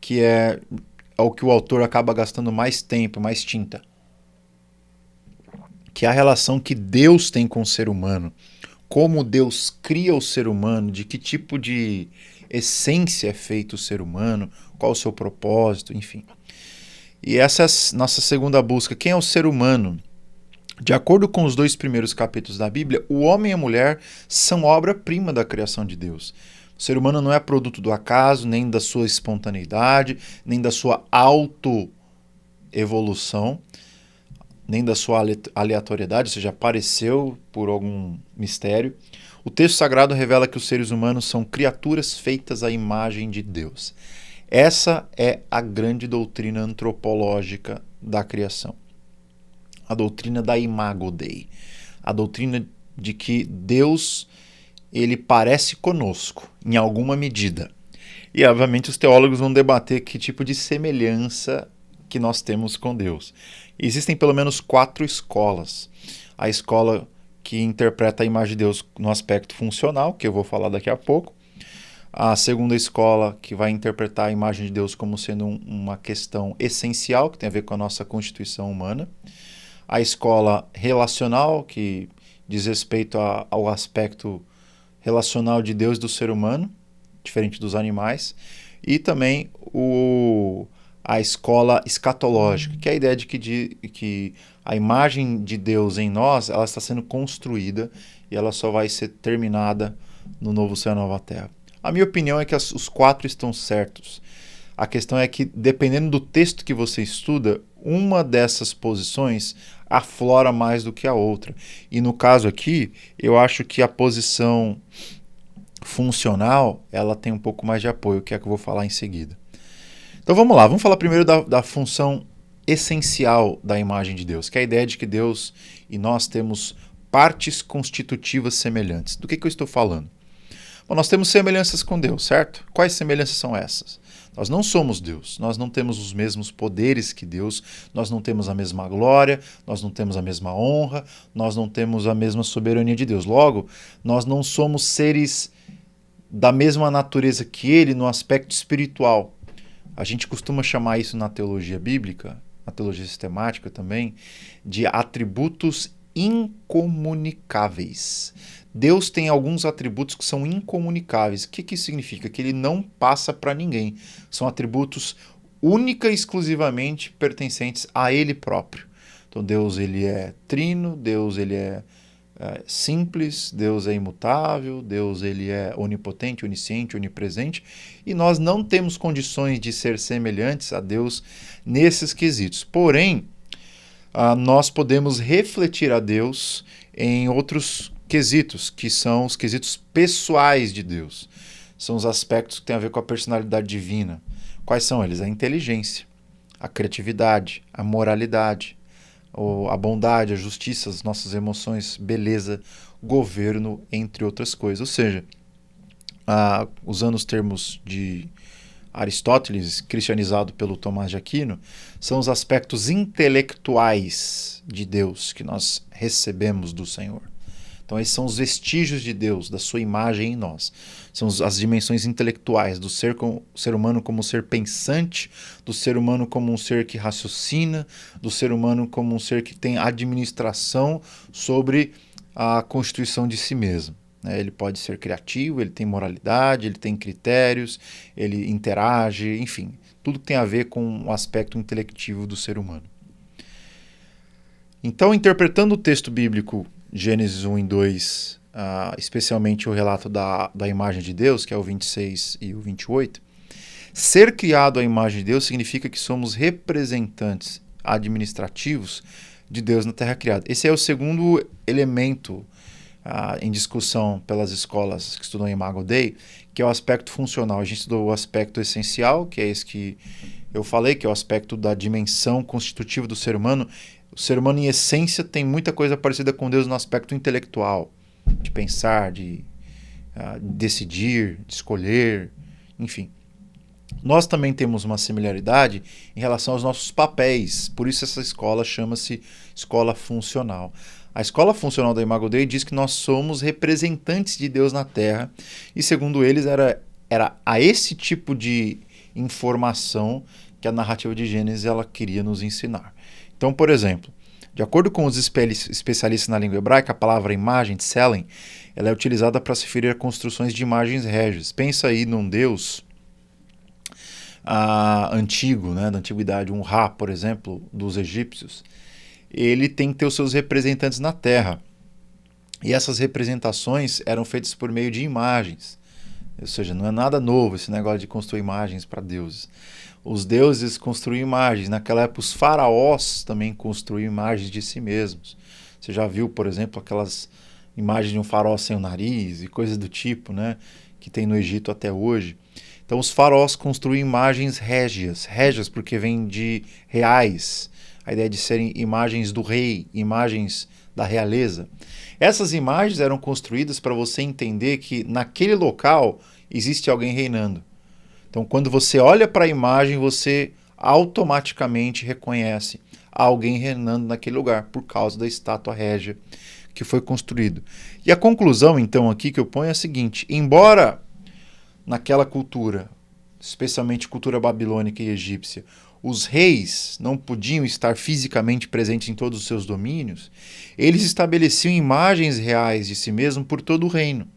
que é o que o autor acaba gastando mais tempo, mais tinta, que é a relação que Deus tem com o ser humano, como Deus cria o ser humano, de que tipo de essência é feito o ser humano, qual o seu propósito, enfim. E essa é a nossa segunda busca. Quem é o ser humano? De acordo com os 2 primeiros capítulos da Bíblia, o homem e a mulher são obra-prima da criação de Deus. O ser humano não é produto do acaso, nem da sua espontaneidade, nem da sua autoevolução, nem da sua aleatoriedade, ou seja, apareceu por algum mistério. O texto sagrado revela que os seres humanos são criaturas feitas à imagem de Deus. Essa é a grande doutrina antropológica da criação. A doutrina da Imago Dei. A doutrina de que Deus, ele parece conosco, em alguma medida. E, obviamente, os teólogos vão debater que tipo de semelhança que nós temos com Deus. Existem pelo menos 4 escolas. A escola que interpreta a imagem de Deus no aspecto funcional, que eu vou falar daqui a pouco. A segunda escola, que vai interpretar a imagem de Deus como sendo uma questão essencial, que tem a ver com a nossa constituição humana. A escola relacional, que diz respeito ao aspecto relacional de Deus e do ser humano, diferente dos animais. E também a escola escatológica, que é a ideia de que a imagem de Deus em nós, ela está sendo construída e ela só vai ser terminada no novo céu e nova terra. A minha opinião é que os 4 estão certos. A questão é que, dependendo do texto que você estuda, uma dessas posições aflora mais do que a outra. E no caso aqui, eu acho que a posição funcional, ela tem um pouco mais de apoio, que é a que eu vou falar em seguida. Então vamos lá, vamos falar primeiro da função essencial da imagem de Deus, que é a ideia de que Deus e nós temos partes constitutivas semelhantes. Do que eu estou falando? Bom, nós temos semelhanças com Deus, certo? Quais semelhanças são essas? Nós não somos Deus, nós não temos os mesmos poderes que Deus, nós não temos a mesma glória, nós não temos a mesma honra, nós não temos a mesma soberania de Deus. Logo, nós não somos seres da mesma natureza que Ele no aspecto espiritual. A gente costuma chamar isso na teologia bíblica, na teologia sistemática também, de atributos incomunicáveis. Deus tem alguns atributos que são incomunicáveis. O que isso significa? Que ele não passa para ninguém. São atributos única e exclusivamente pertencentes a ele próprio. Então Deus, ele é trino, Deus, ele é simples, Deus é imutável, Deus, ele é onipotente, onisciente, onipresente, e nós não temos condições de ser semelhantes a Deus nesses quesitos. Porém, nós podemos refletir a Deus em outros quesitos, que são os quesitos pessoais de Deus. São os aspectos que têm a ver com a personalidade divina. Quais são eles? A inteligência, a criatividade, a moralidade, a bondade, a justiça, as nossas emoções, beleza, governo, entre outras coisas. Ou seja, usando os termos de Aristóteles, cristianizado pelo Tomás de Aquino, são os aspectos intelectuais de Deus que nós recebemos do Senhor. Então, esses são os vestígios de Deus, da sua imagem em nós. São as dimensões intelectuais do ser humano como um ser pensante, do ser humano como um ser que raciocina, do ser humano como um ser que tem administração sobre a constituição de si mesmo. Ele pode ser criativo, ele tem moralidade, ele tem critérios, ele interage, enfim, tudo que tem a ver com o aspecto intelectivo do ser humano. Então, interpretando o texto bíblico Gênesis 1 e 2, especialmente o relato da imagem de Deus, que é o 26 e o 28, ser criado à imagem de Deus significa que somos representantes administrativos de Deus na terra criada. Esse é o segundo elemento em discussão pelas escolas que estudam Imago Dei, que é o aspecto funcional. A gente estudou o aspecto essencial, que é esse que eu falei, que é o aspecto da dimensão constitutiva do ser humano. O ser humano, em essência, tem muita coisa parecida com Deus no aspecto intelectual, de pensar, de decidir, de escolher, enfim. Nós também temos uma similaridade em relação aos nossos papéis, por isso essa escola chama-se escola funcional. A escola funcional da Imago Dei diz que nós somos representantes de Deus na Terra, e segundo eles era a esse tipo de informação que a narrativa de Gênesis ela queria nos ensinar. Então, por exemplo, de acordo com os especialistas na língua hebraica, a palavra imagem, tselem, ela é utilizada para se referir a construções de imagens régias. Pensa aí num Deus antigo, né, da antiguidade, um Ra, por exemplo, dos egípcios. Ele tem que ter os seus representantes na Terra. E essas representações eram feitas por meio de imagens. Ou seja, não é nada novo esse negócio de construir imagens para deuses. Os deuses construíam imagens. Naquela época, os faraós também construíam imagens de si mesmos. Você já viu, por exemplo, aquelas imagens de um faraó sem o nariz e coisas do tipo, né, que tem no Egito até hoje. Então, os faraós construíam imagens régias. Régias porque vem de reais. A ideia de serem imagens do rei, imagens da realeza. Essas imagens eram construídas para você entender que naquele local existe alguém reinando. Então, quando você olha para a imagem, você automaticamente reconhece alguém reinando naquele lugar, por causa da estátua régia que foi construído. E a conclusão, então, aqui que eu ponho é a seguinte: embora naquela cultura, especialmente cultura babilônica e egípcia, os reis não podiam estar fisicamente presentes em todos os seus domínios, eles estabeleciam imagens reais de si mesmo por todo o reino,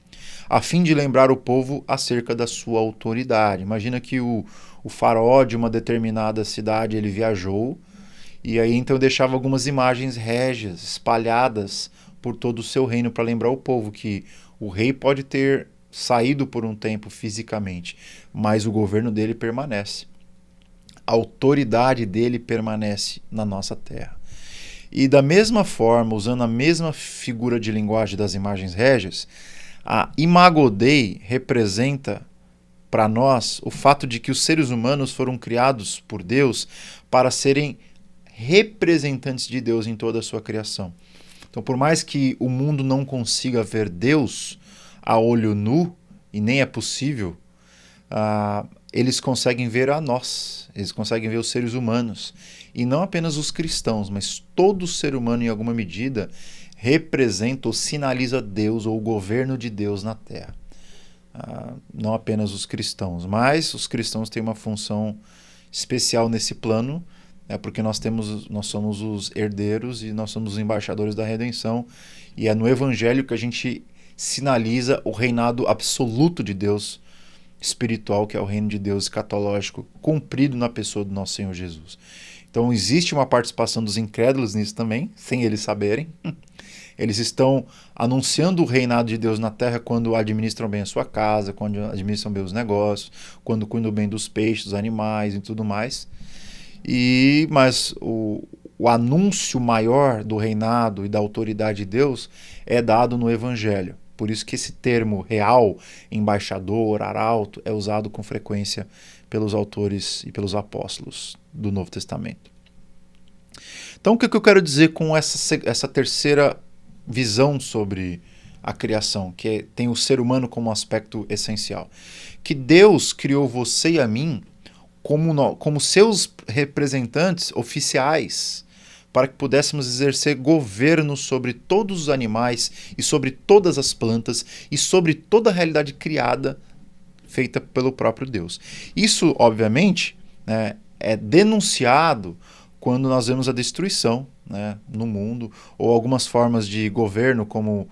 a fim de lembrar o povo acerca da sua autoridade. Imagina que o faraó de uma determinada cidade ele viajou, e aí então deixava algumas imagens régias espalhadas por todo o seu reino para lembrar o povo que o rei pode ter saído por um tempo fisicamente, mas o governo dele permanece. A autoridade dele permanece na nossa terra. E da mesma forma, usando a mesma figura de linguagem das imagens régias, a Imago Dei representa para nós o fato de que os seres humanos foram criados por Deus para serem representantes de Deus em toda a sua criação. Então, por mais que o mundo não consiga ver Deus a olho nu, e nem é possível, eles conseguem ver a nós, eles conseguem ver os seres humanos. E não apenas os cristãos, mas todo ser humano, em alguma medida, representa ou sinaliza Deus ou o governo de Deus na Terra. Não apenas os cristãos, mas os cristãos têm uma função especial nesse plano, porque nós somos os herdeiros e nós somos os embaixadores da redenção, e é no Evangelho que a gente sinaliza o reinado absoluto de Deus espiritual, que é o reino de Deus escatológico, cumprido na pessoa do nosso Senhor Jesus. Então existe uma participação dos incrédulos nisso também, sem eles saberem. Eles estão anunciando o reinado de Deus na terra quando administram bem a sua casa, quando administram bem os negócios, quando cuidam bem dos peixes, dos animais e tudo mais. Mas o anúncio maior do reinado e da autoridade de Deus é dado no Evangelho. Por isso que esse termo real, embaixador, arauto, é usado com frequência pelos autores e pelos apóstolos do Novo Testamento. Então, o que eu quero dizer com essa terceira visão sobre a criação, que tem o ser humano como um aspecto essencial? Que Deus criou você e a mim como seus representantes oficiais, para que pudéssemos exercer governo sobre todos os animais e sobre todas as plantas e sobre toda a realidade criada feita pelo próprio Deus. Isso, obviamente, né, é denunciado quando nós vemos a destruição, né, no mundo, ou algumas formas de governo, como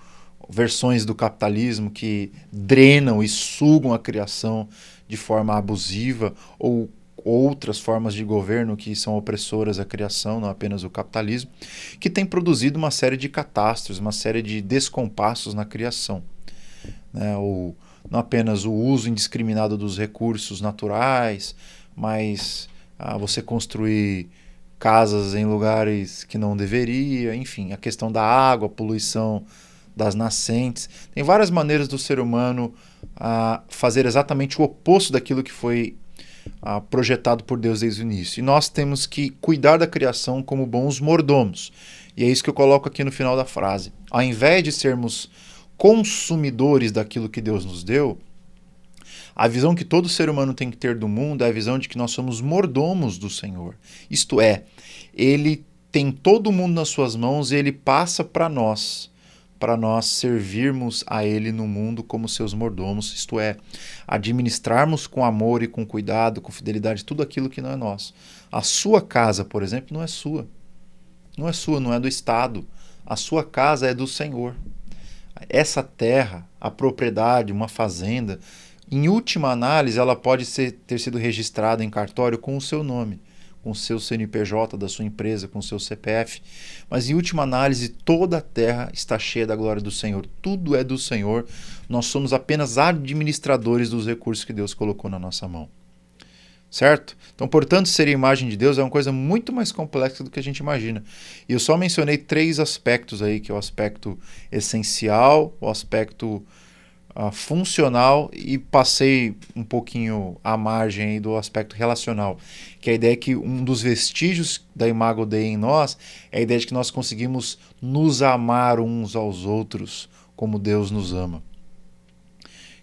versões do capitalismo que drenam e sugam a criação de forma abusiva, ou outras formas de governo que são opressoras à criação, não apenas o capitalismo, que tem produzido uma série de catástrofes, uma série de descompassos na criação. Não apenas o uso indiscriminado dos recursos naturais, mas você construir casas em lugares que não deveria, enfim, a questão da água, a poluição das nascentes. Tem várias maneiras do ser humano fazer exatamente o oposto daquilo que foi projetado por Deus desde o início. E nós temos que cuidar da criação como bons mordomos. E é isso que eu coloco aqui no final da frase. Ao invés de sermos consumidores daquilo que Deus nos deu, a visão que todo ser humano tem que ter do mundo é a visão de que nós somos mordomos do Senhor. Isto é, Ele tem todo o mundo nas suas mãos e Ele passa para nós servirmos a Ele no mundo como seus mordomos, isto é, administrarmos com amor e com cuidado, com fidelidade, tudo aquilo que não é nosso. A sua casa, por exemplo, não é sua. Não é sua, não é do Estado. A sua casa é do Senhor. Essa terra, a propriedade, uma fazenda, em última análise, ela pode ter sido registrada em cartório com o seu nome, com o seu CNPJ da sua empresa, com o seu CPF. Mas, em última análise, toda a terra está cheia da glória do Senhor. Tudo é do Senhor. Nós somos apenas administradores dos recursos que Deus colocou na nossa mão. Certo? Então, portanto, ser a imagem de Deus é uma coisa muito mais complexa do que a gente imagina. E eu só mencionei 3 aspectos aí, que é o aspecto essencial, o aspecto funcional e passei um pouquinho à margem aí do aspecto relacional, que é a ideia que um dos vestígios da Imago Dei em nós é a ideia de que nós conseguimos nos amar uns aos outros como Deus nos ama,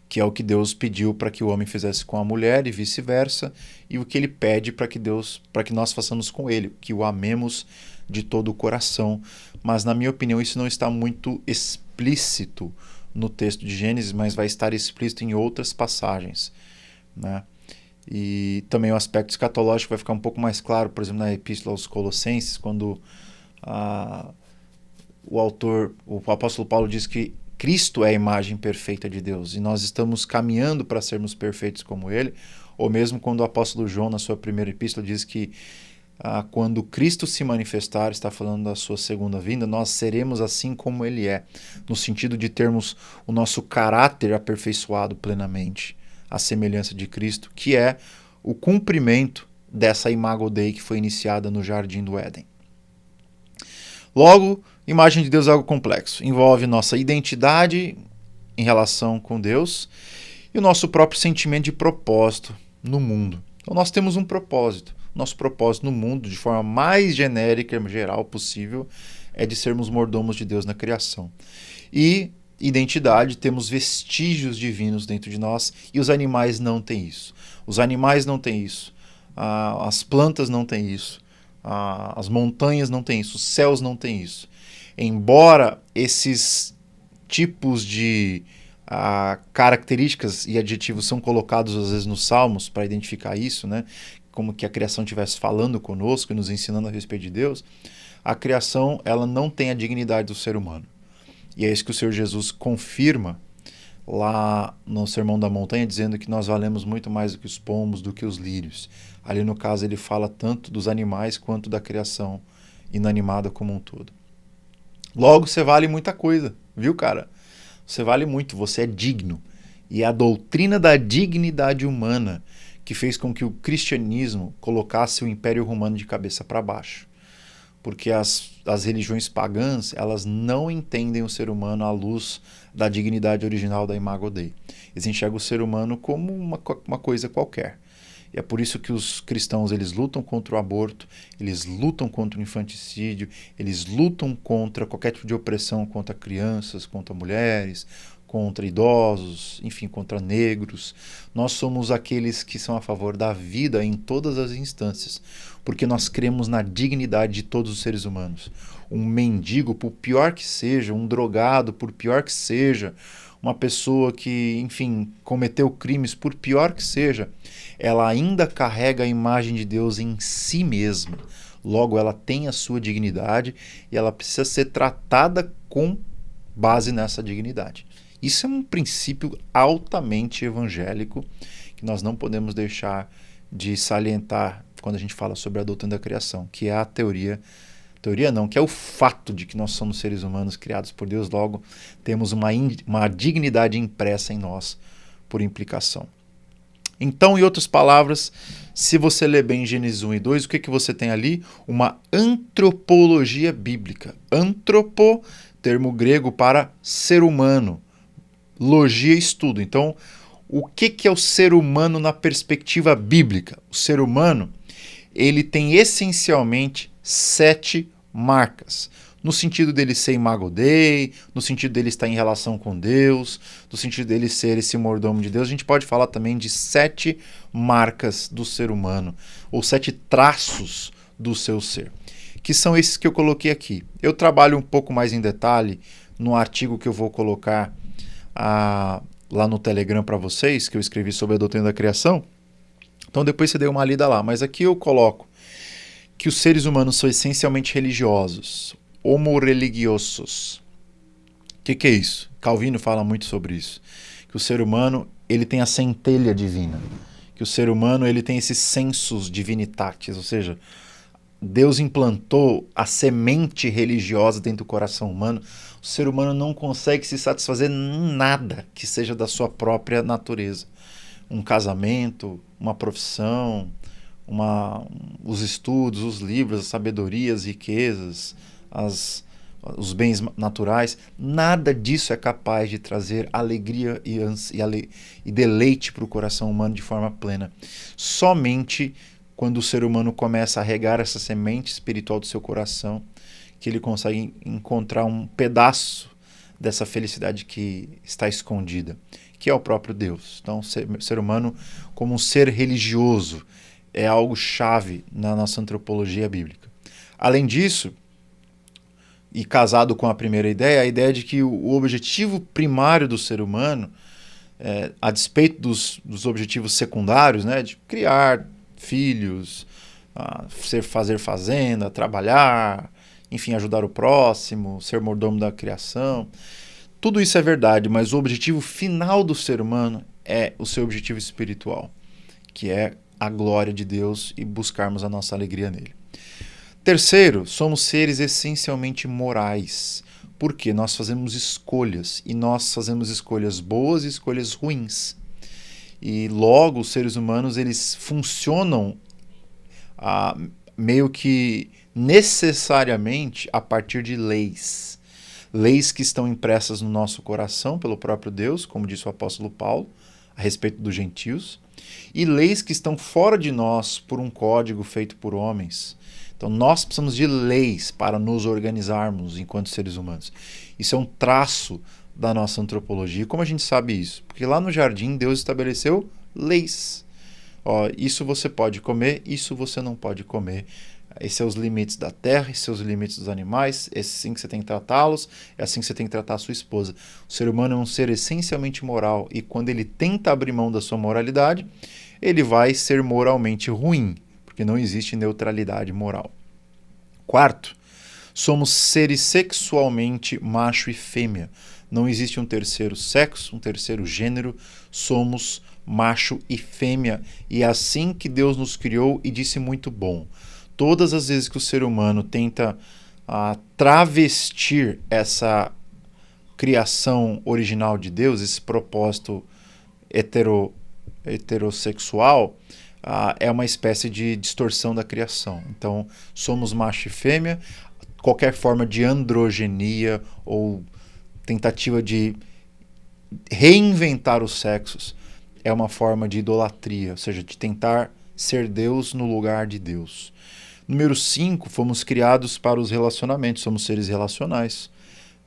que é o que Deus pediu para que o homem fizesse com a mulher e vice-versa, e o que ele pede para que nós façamos com ele, que o amemos de todo o coração. Mas, na minha opinião, isso não está muito explícito no texto de Gênesis, mas vai estar explícito em outras passagens, né? E também o aspecto escatológico vai ficar um pouco mais claro, por exemplo, na Epístola aos Colossenses, quando o apóstolo Paulo diz que Cristo é a imagem perfeita de Deus e nós estamos caminhando para sermos perfeitos como Ele, ou mesmo quando o apóstolo João, na sua primeira epístola, diz que quando Cristo se manifestar, está falando da sua segunda vinda, nós seremos assim como Ele é, no sentido de termos o nosso caráter aperfeiçoado plenamente, à semelhança de Cristo, que é o cumprimento dessa Imago Dei que foi iniciada no Jardim do Éden. Logo, imagem de Deus é algo complexo, envolve nossa identidade em relação com Deus e o nosso próprio sentimento de propósito no mundo. Então nós temos um propósito. Nosso propósito no mundo, de forma mais genérica e geral possível, é de sermos mordomos de Deus na criação. E identidade, temos vestígios divinos dentro de nós e os animais não têm isso. Os animais não têm isso. As plantas não têm isso. As montanhas não têm isso. Os céus não têm isso. Embora esses tipos de características e adjetivos são colocados às vezes nos Salmos para identificar isso, né? Como que a criação estivesse falando conosco e nos ensinando a respeito de Deus, a criação ela não tem a dignidade do ser humano. E é isso que o Senhor Jesus confirma lá no Sermão da Montanha, dizendo que nós valemos muito mais do que os pombos, do que os lírios. Ali no caso ele fala tanto dos animais quanto da criação inanimada como um todo. Logo, você vale muita coisa, viu, cara? Você vale muito, você é digno. E é a doutrina da dignidade humana que fez com que o cristianismo colocasse o Império Romano de cabeça para baixo. Porque as religiões pagãs, elas não entendem o ser humano à luz da dignidade original da Imago Dei. Eles enxergam o ser humano como uma coisa qualquer. E é por isso que os cristãos eles lutam contra o aborto, eles lutam contra o infanticídio, eles lutam contra qualquer tipo de opressão contra crianças, contra mulheres, contra idosos, enfim, contra negros. Nós somos aqueles que são a favor da vida em todas as instâncias, porque nós cremos na dignidade de todos os seres humanos. Um mendigo, por pior que seja, um drogado, por pior que seja, uma pessoa que, enfim, cometeu crimes, por pior que seja, ela ainda carrega a imagem de Deus em si mesma. Logo, ela tem a sua dignidade e ela precisa ser tratada com base nessa dignidade. Isso é um princípio altamente evangélico que nós não podemos deixar de salientar quando a gente fala sobre a doutrina da criação, que é a teoria não, que é o fato de que nós somos seres humanos criados por Deus, logo temos uma dignidade impressa em nós por implicação. Então, em outras palavras, se você ler bem Gênesis 1 e 2, o que você tem ali? Uma antropologia bíblica. Antropo termo grego para ser humano, logia, estudo. Então, o que é o ser humano na perspectiva bíblica? O ser humano, ele tem essencialmente 7 marcas. No sentido dele ser imago Dei, no sentido dele estar em relação com Deus, no sentido dele ser esse mordomo de Deus, a gente pode falar também de 7 marcas do ser humano, ou 7 traços do seu ser, que são esses que eu coloquei aqui. Eu trabalho um pouco mais em detalhe no artigo que eu vou colocar lá no Telegram para vocês, que eu escrevi sobre a doutrina da criação. Então depois você dê uma lida lá. Mas aqui eu coloco que os seres humanos são essencialmente religiosos, homo religiosos. O que é isso? Calvino fala muito sobre isso. Que o ser humano ele tem a centelha divina. Que o ser humano ele tem esses sensus divinitatis, ou seja, Deus implantou a semente religiosa dentro do coração humano. O ser humano não consegue se satisfazer em nada que seja da sua própria natureza. Um casamento, uma profissão, os estudos, os livros, a sabedoria, as riquezas, os bens naturais, nada disso é capaz de trazer alegria e deleite para o coração humano de forma plena. Somente quando o ser humano começa a regar essa semente espiritual do seu coração, que ele consegue encontrar um pedaço dessa felicidade que está escondida, que é o próprio Deus. Então, o ser humano como um ser religioso é algo chave na nossa antropologia bíblica. Além disso, e casado com a primeira ideia, a ideia de que o objetivo primário do ser humano, a despeito dos objetivos secundários, né, de criar filhos, fazer fazenda, trabalhar, enfim, ajudar o próximo, ser mordomo da criação. Tudo isso é verdade, mas o objetivo final do ser humano é o seu objetivo espiritual, que é a glória de Deus e buscarmos a nossa alegria nele. Terceiro, somos seres essencialmente morais, porque nós fazemos escolhas, e nós fazemos escolhas boas e escolhas ruins. E logo os seres humanos eles funcionam meio que necessariamente a partir de leis. Leis que estão impressas no nosso coração pelo próprio Deus, como disse o apóstolo Paulo, a respeito dos gentios, e leis que estão fora de nós por um código feito por homens. Então nós precisamos de leis para nos organizarmos enquanto seres humanos. Isso é um traço da nossa antropologia. E como a gente sabe isso? Porque lá no jardim Deus estabeleceu leis. Isso você pode comer, isso você não pode comer. Esses são os limites da terra, esses são os limites dos animais, é assim que você tem que tratá-los, é assim que você tem que tratar a sua esposa. O ser humano é um ser essencialmente moral e quando ele tenta abrir mão da sua moralidade, ele vai ser moralmente ruim, porque não existe neutralidade moral. Quarto, somos seres sexualmente macho e fêmea. Não existe um terceiro sexo, um terceiro gênero, somos macho e fêmea. E é assim que Deus nos criou e disse muito bom. Todas as vezes que o ser humano tenta travestir essa criação original de Deus, esse propósito heterossexual, é uma espécie de distorção da criação. Então, somos macho e fêmea, qualquer forma de androgenia ou tentativa de reinventar os sexos é uma forma de idolatria, ou seja, de tentar ser Deus no lugar de Deus. Número 5, fomos criados para os relacionamentos, somos seres relacionais.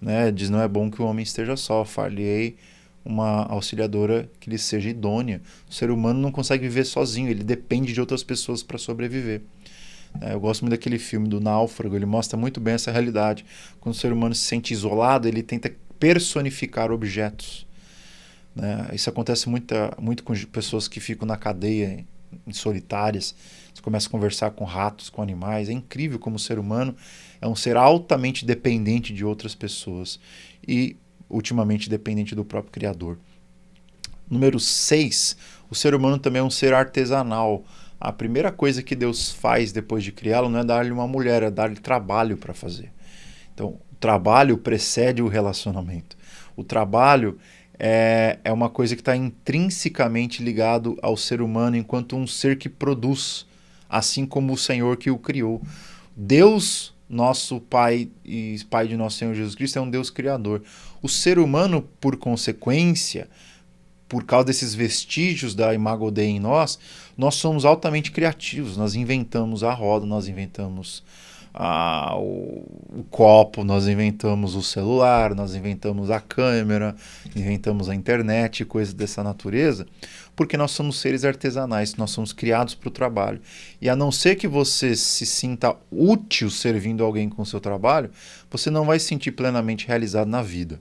Né? Diz, não é bom que o homem esteja só, far-lhe-ei uma auxiliadora que lhe seja idônea. O ser humano não consegue viver sozinho, ele depende de outras pessoas para sobreviver. Eu gosto muito daquele filme do Náufrago, ele mostra muito bem essa realidade. Quando o ser humano se sente isolado, ele tenta personificar objetos. Isso acontece muito com pessoas que ficam na cadeia, solitárias. Você começa a conversar com ratos, com animais. É incrível como o ser humano é um ser altamente dependente de outras pessoas e, ultimamente, dependente do próprio Criador. Número 6, o ser humano também é um ser artesanal. A primeira coisa que Deus faz depois de criá-lo não é dar-lhe uma mulher, é dar-lhe trabalho para fazer. Então, o trabalho precede o relacionamento. O trabalho é uma coisa que está intrinsecamente ligado ao ser humano enquanto um ser que produz, assim como o Senhor que o criou. Deus nosso Pai e Pai de nosso Senhor Jesus Cristo é um Deus criador. O ser humano, por consequência, por causa desses vestígios da Imago Dei em nós somos altamente criativos. Nós inventamos a roda, nós inventamos o copo, nós inventamos o celular, nós inventamos a câmera, inventamos a internet, coisas dessa natureza, porque nós somos seres artesanais, nós somos criados para o trabalho. E a não ser que você se sinta útil servindo alguém com o seu trabalho, você não vai se sentir plenamente realizado na vida.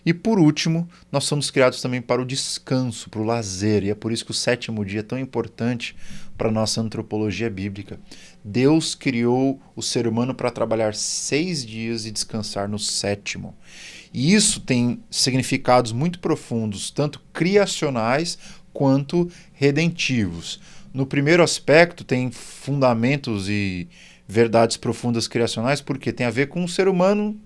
E por último, nós somos criados também para o descanso, para o lazer, e é por isso que o sétimo dia é tão importante para a nossa antropologia bíblica. Deus criou o ser humano para trabalhar 6 dias e descansar no sétimo. E isso tem significados muito profundos, tanto criacionais quanto redentivos. No primeiro aspecto, tem fundamentos e verdades profundas criacionais, porque tem a ver com o ser humano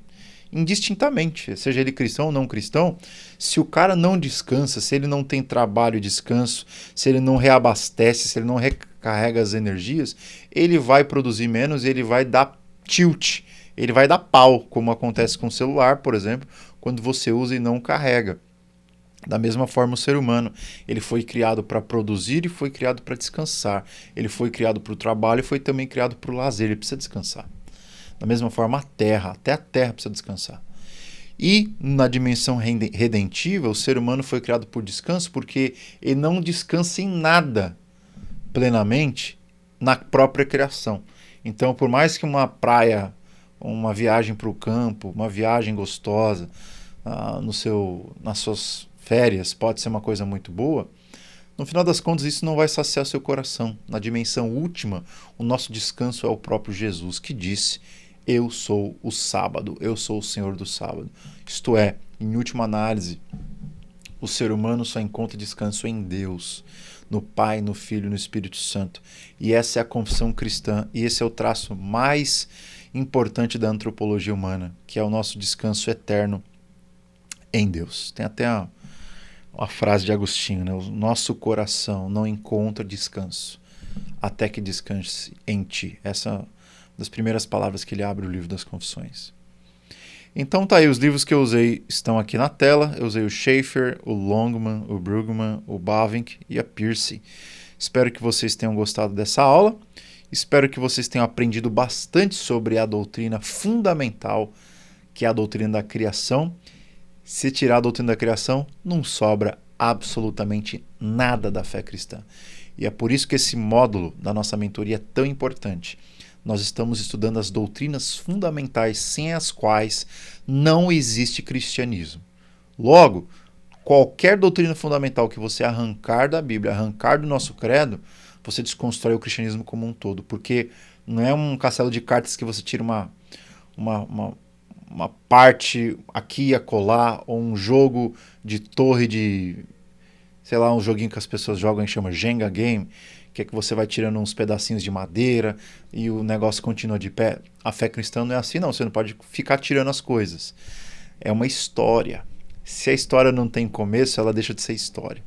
indistintamente, seja ele cristão ou não cristão. Se o cara não descansa, se ele não tem trabalho e descanso, se ele não reabastece, se ele não recarrega as energias, ele vai produzir menos e ele vai dar tilt, ele vai dar pau, como acontece com o celular, por exemplo, quando você usa e não carrega. Da mesma forma, o ser humano, ele foi criado para produzir e foi criado para descansar. Ele foi criado para o trabalho e foi também criado para o lazer, ele precisa descansar. Da mesma forma, até a terra precisa descansar. E na dimensão redentiva, o ser humano foi criado por descanso porque ele não descansa em nada plenamente na própria criação. Então, por mais que uma praia, uma viagem para o campo, uma viagem gostosa, nas suas férias, pode ser uma coisa muito boa, no final das contas isso não vai saciar seu coração. Na dimensão última, o nosso descanso é o próprio Jesus, que disse: eu sou o sábado, eu sou o Senhor do sábado. Isto é, em última análise, o ser humano só encontra descanso em Deus, no Pai, no Filho e no Espírito Santo. E essa é a confissão cristã, e esse é o traço mais importante da antropologia humana, que é o nosso descanso eterno em Deus. Tem até uma frase de Agostinho, né? O nosso coração não encontra descanso até que descanse em ti. Essa das primeiras palavras que ele abre o livro das Confissões. Então tá aí, os livros que eu usei estão aqui na tela. Eu usei o Schaeffer, o Longman, o Brueggemann, o Bavinck e a Peirce. Espero que vocês tenham gostado dessa aula. Espero que vocês tenham aprendido bastante sobre a doutrina fundamental, que é a doutrina da criação. Se tirar a doutrina da criação, não sobra absolutamente nada da fé cristã. E é por isso que esse módulo da nossa mentoria é tão importante. Nós estamos estudando as doutrinas fundamentais sem as quais não existe cristianismo. Logo, qualquer doutrina fundamental que você arrancar da Bíblia, arrancar do nosso credo, você desconstrói o cristianismo como um todo. Porque não é um castelo de cartas que você tira uma parte aqui e acolá, ou um jogo de torre de... sei lá, um joguinho que as pessoas jogam e chama Jenga Game, que é que você vai tirando uns pedacinhos de madeira e o negócio continua de pé. A fé cristã não é assim, não. Você não pode ficar tirando as coisas. É uma história. Se a história não tem começo, ela deixa de ser história.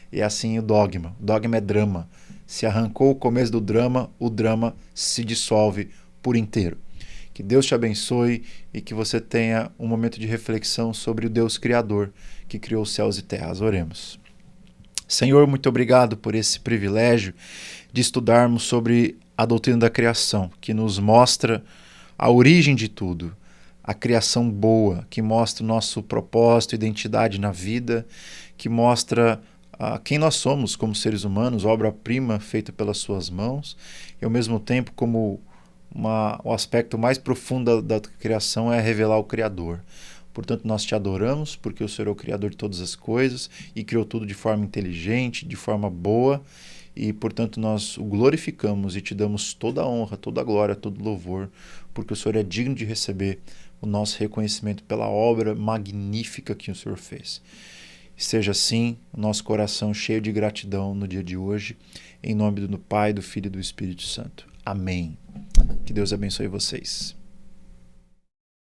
E é assim o dogma. O dogma é drama. Se arrancou o começo do drama, o drama se dissolve por inteiro. Que Deus te abençoe e que você tenha um momento de reflexão sobre o Deus Criador que criou os céus e terras. Oremos. Senhor, muito obrigado por esse privilégio de estudarmos sobre a doutrina da criação, que nos mostra a origem de tudo, a criação boa, que mostra o nosso propósito, identidade na vida, que mostra quem nós somos como seres humanos, obra-prima feita pelas suas mãos, e ao mesmo tempo como o aspecto mais profundo da criação é revelar o Criador. Portanto, nós te adoramos porque o Senhor é o Criador de todas as coisas e criou tudo de forma inteligente, de forma boa, e, portanto, nós o glorificamos e te damos toda a honra, toda a glória, todo o louvor, porque o Senhor é digno de receber o nosso reconhecimento pela obra magnífica que o Senhor fez. Seja assim o nosso coração cheio de gratidão no dia de hoje, em nome do Pai, do Filho e do Espírito Santo. Amém. Que Deus abençoe vocês.